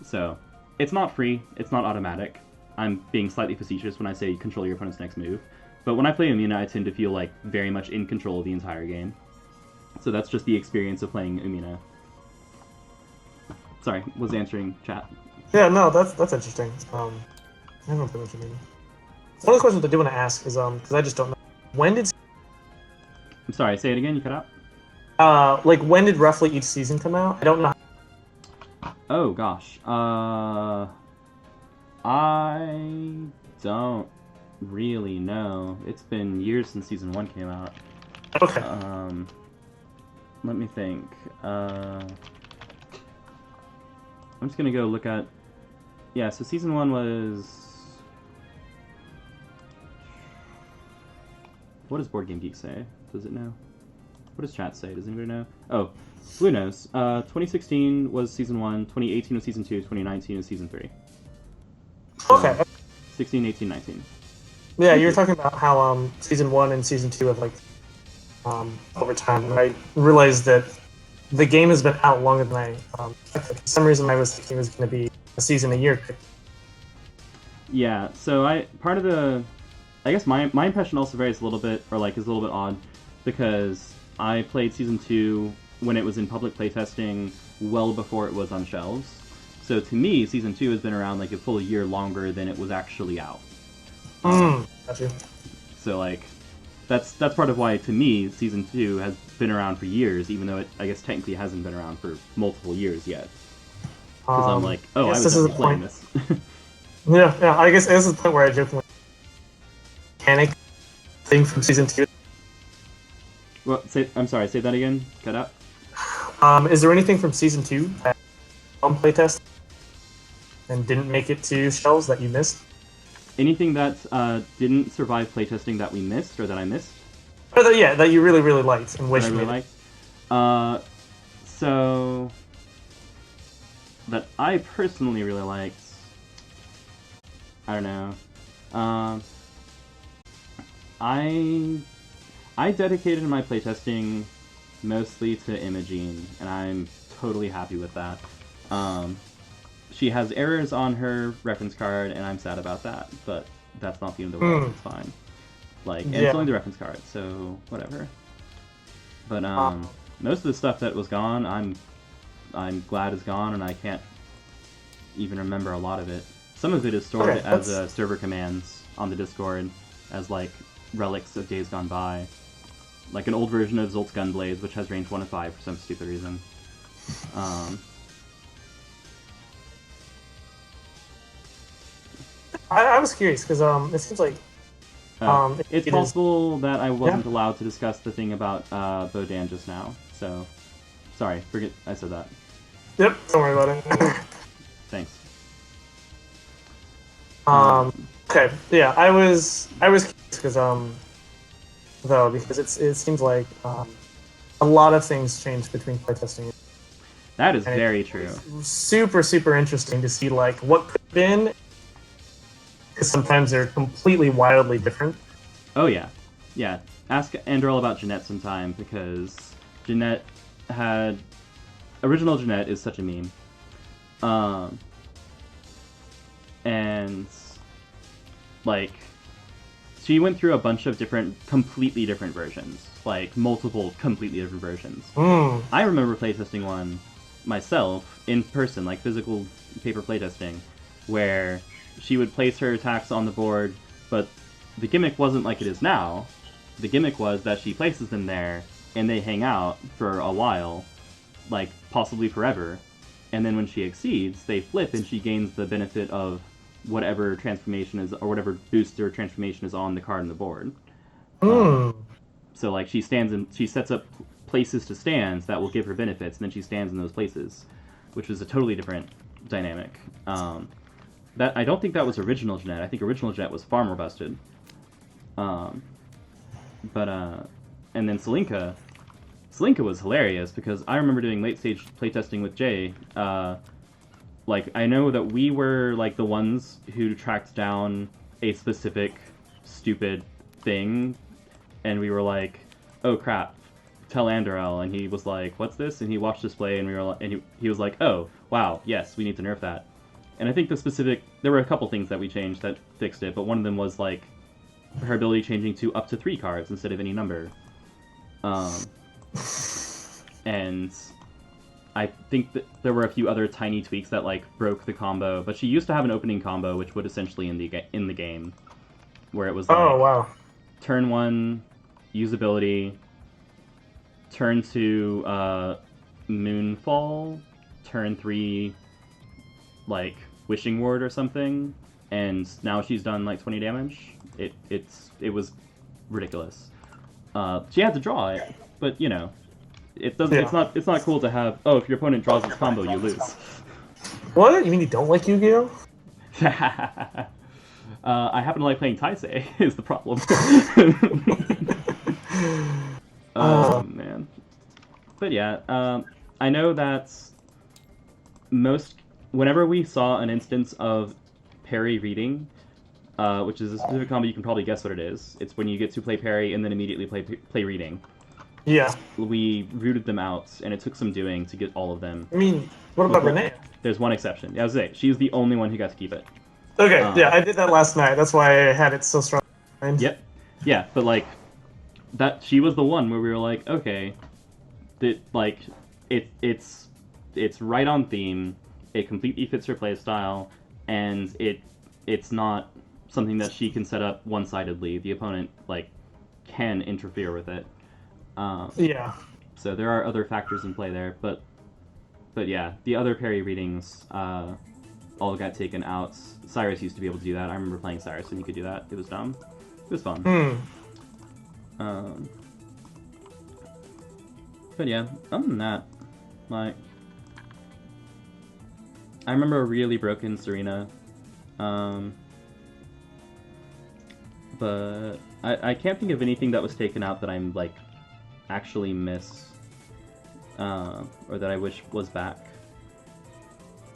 So, it's not free, it's not automatic. I'm being slightly facetious when I say control your opponent's next move. But when I play Umina, I tend to feel like very much in control of the entire game. So that's just the experience of playing Umina. Sorry, was answering chat. Yeah, no, that's interesting. I don't know what you mean. One of the questions I do want to ask is because I just don't know. When did... I'm sorry, say it again, you cut out? When did roughly each season come out? I don't know. Oh gosh. I don't really know. It's been years since season 1 came out. Okay. Let me think. I'm just gonna go look at... Yeah, so season 1 was... What does Board Game Geek say? Does it know? What does chat say? Does anybody know? Oh, Blue knows. 2016 was season 1, 2018 was season 2, 2019 was season 3. So, okay. 16, 18, 19. Yeah, you were talking about how season 1 and season 2 have over time, and I realized that the game has been out longer than I expected. For some reason, I was thinking it was going to be season a year. Yeah, so I guess my impression also varies a little bit, or like is a little bit odd, because I played season 2 when it was in public playtesting well before it was on shelves. So to me, season 2 has been around like a full year longer than it was actually out. Gotcha. So like that's part of why to me season 2 has been around for years, even though it I guess technically hasn't been around for multiple years yet. Because I'm like, oh, I was this is definitely the playing point. this. Yeah. I guess this is the point where I jokingly mechanic thing from season 2. Well, I'm sorry, say that again. Cut out. Is there anything from season 2 that on playtest and didn't make it to shelves that you missed? Anything that didn't survive playtesting that we missed or that I missed? Or that you really, really liked and wish That I you really made liked. So that I personally really liked. I don't know. I dedicated my playtesting mostly to Imogene, and I'm totally happy with that. She has errors on her reference card, and I'm sad about that, but that's not the end of the world. It's fine. Like, and it's only the reference card, so whatever. But most of the stuff that was gone, I'm glad is gone, and I can't even remember a lot of it. Some of it is stored as server commands on the Discord, as like relics of days gone by. Like an old version of Zolt's Gunblade, which has range 1 to 5 for some stupid reason. I was curious because it seems like it's possible that I wasn't allowed to discuss the thing about Bodan just now. So, sorry, forget I said that. Yep, don't worry about it. Thanks. Okay, yeah, I was curious because it seems like a lot of things changed between playtesting. That is very true. Super interesting to see like what could have been. Because sometimes they're completely wildly different. Oh yeah. Ask Andrel about Jeanette sometime, because Jeanette had original Jeanette is such a meme. And like she went through a bunch of completely different versions, like multiple completely different versions. I remember playtesting one myself in person, like physical paper playtesting, where she would place her attacks on the board, but the gimmick wasn't like it is now. The gimmick was that she places them there, and they hang out for a while, like possibly forever, and then when she exceeds, they flip and she gains the benefit of whatever transformation is, or whatever boost or transformation is on the card on the board. So like she sets up places to stands that will give her benefits, and then she stands in those places, which is a totally different dynamic. That I don't think that was original Jeanette. I think original Jeanette was far more busted. And then Selinka was hilarious because I remember doing late stage playtesting with Jay. Like I know that we were like the ones who tracked down a specific stupid thing, and we were like, "Oh crap, tell Andorel," and he was like, "What's this?" And he watched display, and he was like, "Oh wow, yes, we need to nerf that." And I think there were a couple things that we changed that fixed it, but one of them was like her ability changing to up to 3 cards instead of any number. And I think that there were a few other tiny tweaks that like broke the combo, but she used to have an opening combo which would essentially end the game, where it was like, turn 1 use ability, turn 2 Moonfall, turn 3 like Wishing Ward or something, and now she's done like 20 damage. It was ridiculous. She had to draw it, but you know, it doesn't. Yeah. It's not cool to have. Oh, if your opponent draws this combo, you lose. What? You mean you don't like Yu-Gi-Oh? I happen to like playing Taisei. Is the problem? Oh man. But yeah, I know that whenever we saw an instance of parry reading, which is a specific combo, you can probably guess what it is. It's when you get to play parry and then immediately play reading. Yeah. we rooted them out, and it took some doing to get all of them. I mean, what With about Renee? There's one exception. I was say she's the only one who got to keep it. Okay, yeah, I did that last night. That's why I had it so strong in mind. Yep. Yeah, but like that, she was the one where we were like, okay, that like it's right on theme. It completely fits her playstyle, and it's not something that she can set up one-sidedly. The opponent like can interfere with it. Yeah. So there are other factors in play there, but yeah, the other parry readings all got taken out. Cyrus used to be able to do that. I remember playing Cyrus and he could do that. It was dumb. It was fun. But yeah, other than that, like, I remember a really broken Serena, but I can't think of anything that was taken out that I'm like actually miss, or that I wish was back.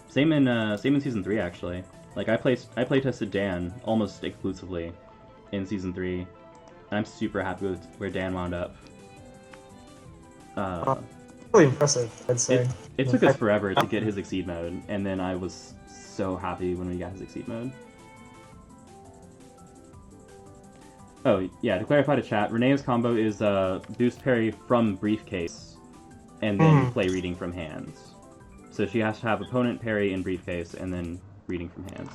Same in season 3 actually. Like I play tested Dan almost exclusively in season 3, and I'm super happy with where Dan wound up. Really impressive, I'd say. It took us forever to get his Exceed mode, and then I was so happy when we got his Exceed mode. Oh, yeah, to clarify to chat, Renee's combo is boost parry from briefcase, and then play reading from hands. So she has to have opponent parry in briefcase, and then reading from hands.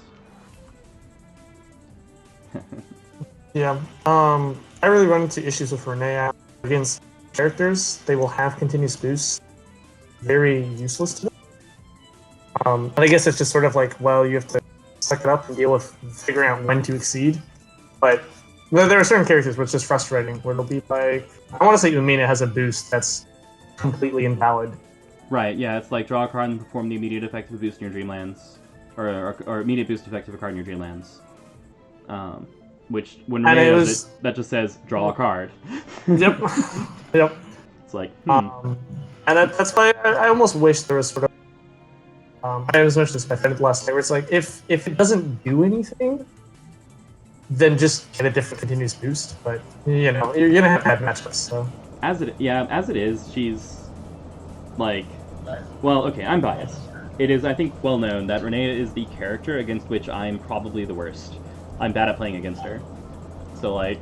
Yeah. I really run into issues with Renee against characters. They will have continuous boosts. Very useless to them. And I guess it's just sort of like, well, you have to suck it up and deal with figuring out when to exceed. But there are certain characters where it's just frustrating, where it'll be like, I want to say Umina has a boost that's completely invalid. Right, yeah, it's like draw a card and perform the immediate effect of a boost in your Dreamlands. Or immediate boost effect of a card in your Dreamlands. Which, when Renee does it, that just says, draw a card. Yep. Yep. It's like, and that's why I almost wish there was sort of. I was mentioning this to my friend last night, where it's like, if it doesn't do anything, then just get a different continuous boost. But you know, you're gonna have bad matchups. So as it is, she's like, well, okay, I'm biased. It is, I think, well known that Renee is the character against which I'm probably the worst. I'm bad at playing against her. So like,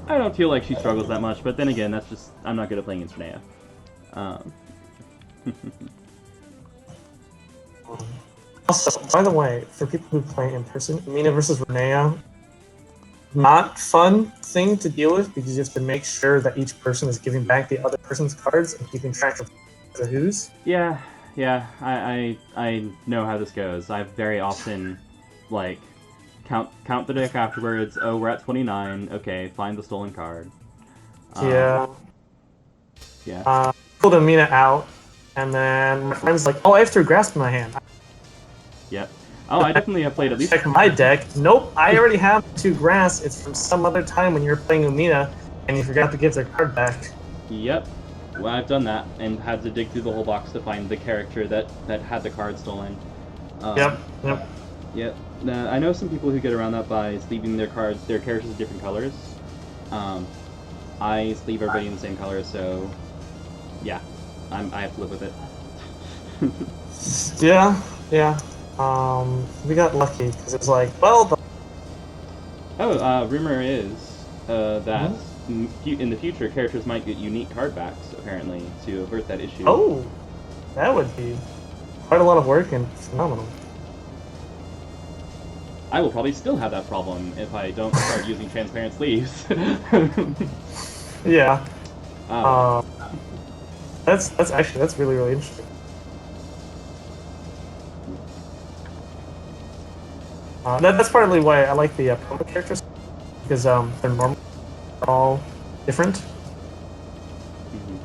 I don't feel like she struggles that much. But then again, that's just, I'm not good at playing against Renee. Also, by the way, for people who play in person, Mina versus Renea, not fun thing to deal with because you have to make sure that each person is giving back the other person's cards and keeping track of the who's. Yeah, I know how this goes. I've very often, like, count the deck afterwards. Oh, we're at 29. Okay, find the stolen card. Yeah. Pulled Amina out, and then my friend's like, "Oh, I have 3 grasp in my hand." Yep. Oh, I definitely have played at least. Check my deck. Nope, I already have 2 grasp. It's from some other time when you were playing Umina, and you forgot to give their card back. Yep. Well, I've done that and had to dig through the whole box to find the character that had the card stolen. Yep. Yep. I know some people who get around that by sleeving their characters in different colors. I sleeve everybody in the same color, so yeah, I have to live with it. Yeah. We got lucky because it's like, well. Rumor is that in the future characters might get unique card backs apparently to avert that issue. Oh, that would be quite a lot of work and phenomenal. I will probably still have that problem if I don't start using transparent sleeves. Yeah. That's really interesting. That's partly why I like the promo characters, because they're normal, they're all different. Mm-hmm.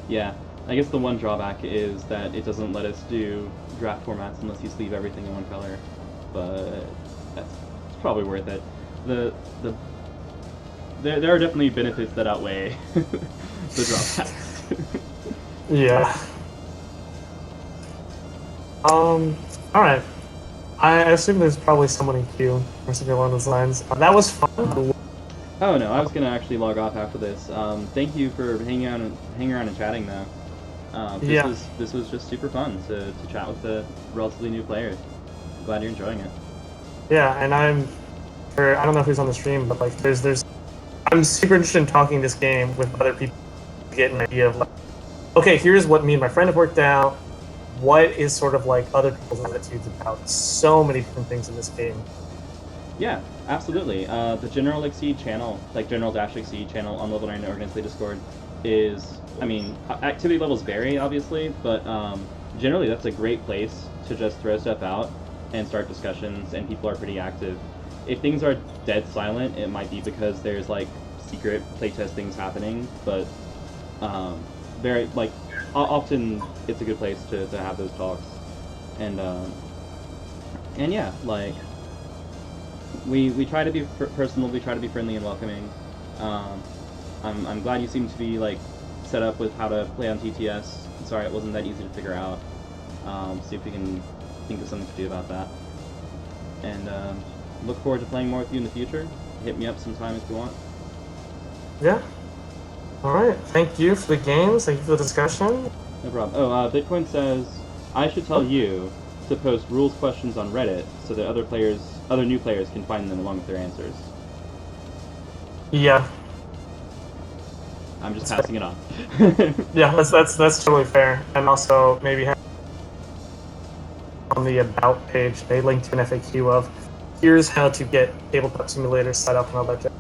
Yeah, I guess the one drawback is that it doesn't let us do draft formats unless you sleeve everything in one color, but that's probably worth it. There are definitely benefits that outweigh the drawbacks. Yeah. Alright. I assume there's probably someone in queue or something along those lines. That was fun. Oh no, I was gonna actually log off after this. Thank you for hanging around and chatting though. Yeah, This was just super fun to chat with the relatively new players. Glad you're enjoying it. yeah, and I don't know who's on the stream, but like, I'm super interested in talking this game with other people to get an idea of like, okay, here's what me and my friend have worked out. What is sort of like other people's attitudes about so many different things in this game? Yeah, absolutely. The General Exceed channel, like General Dash Exceed channel on Level 9 Organized Discord, is, I mean, activity levels vary, obviously, but generally that's a great place to just throw stuff out and start discussions, and people are pretty active. If things are dead silent, it might be because there's, like, secret playtest things happening, but um, very, like, often it's a good place to have those talks. And, and yeah, like, we try to be personal. We try to be friendly and welcoming. Um, I'm glad you seem to be like set up with how to play on TTS. Sorry, it wasn't that easy to figure out. See if we can think of something to do about that. And look forward to playing more with you in the future. Hit me up sometime if you want. Yeah. All right. Thank you for the games. Thank you for the discussion. No problem. Oh, Bitcoin says I should tell Oh, you to post rules questions on Reddit so that other new players can find them along with their answers. yeah. I'm just That's fair. passing it on. Yeah, that's totally fair. And also maybe have on the about page a link to an FAQ of here's how to get tabletop simulator set up and all that.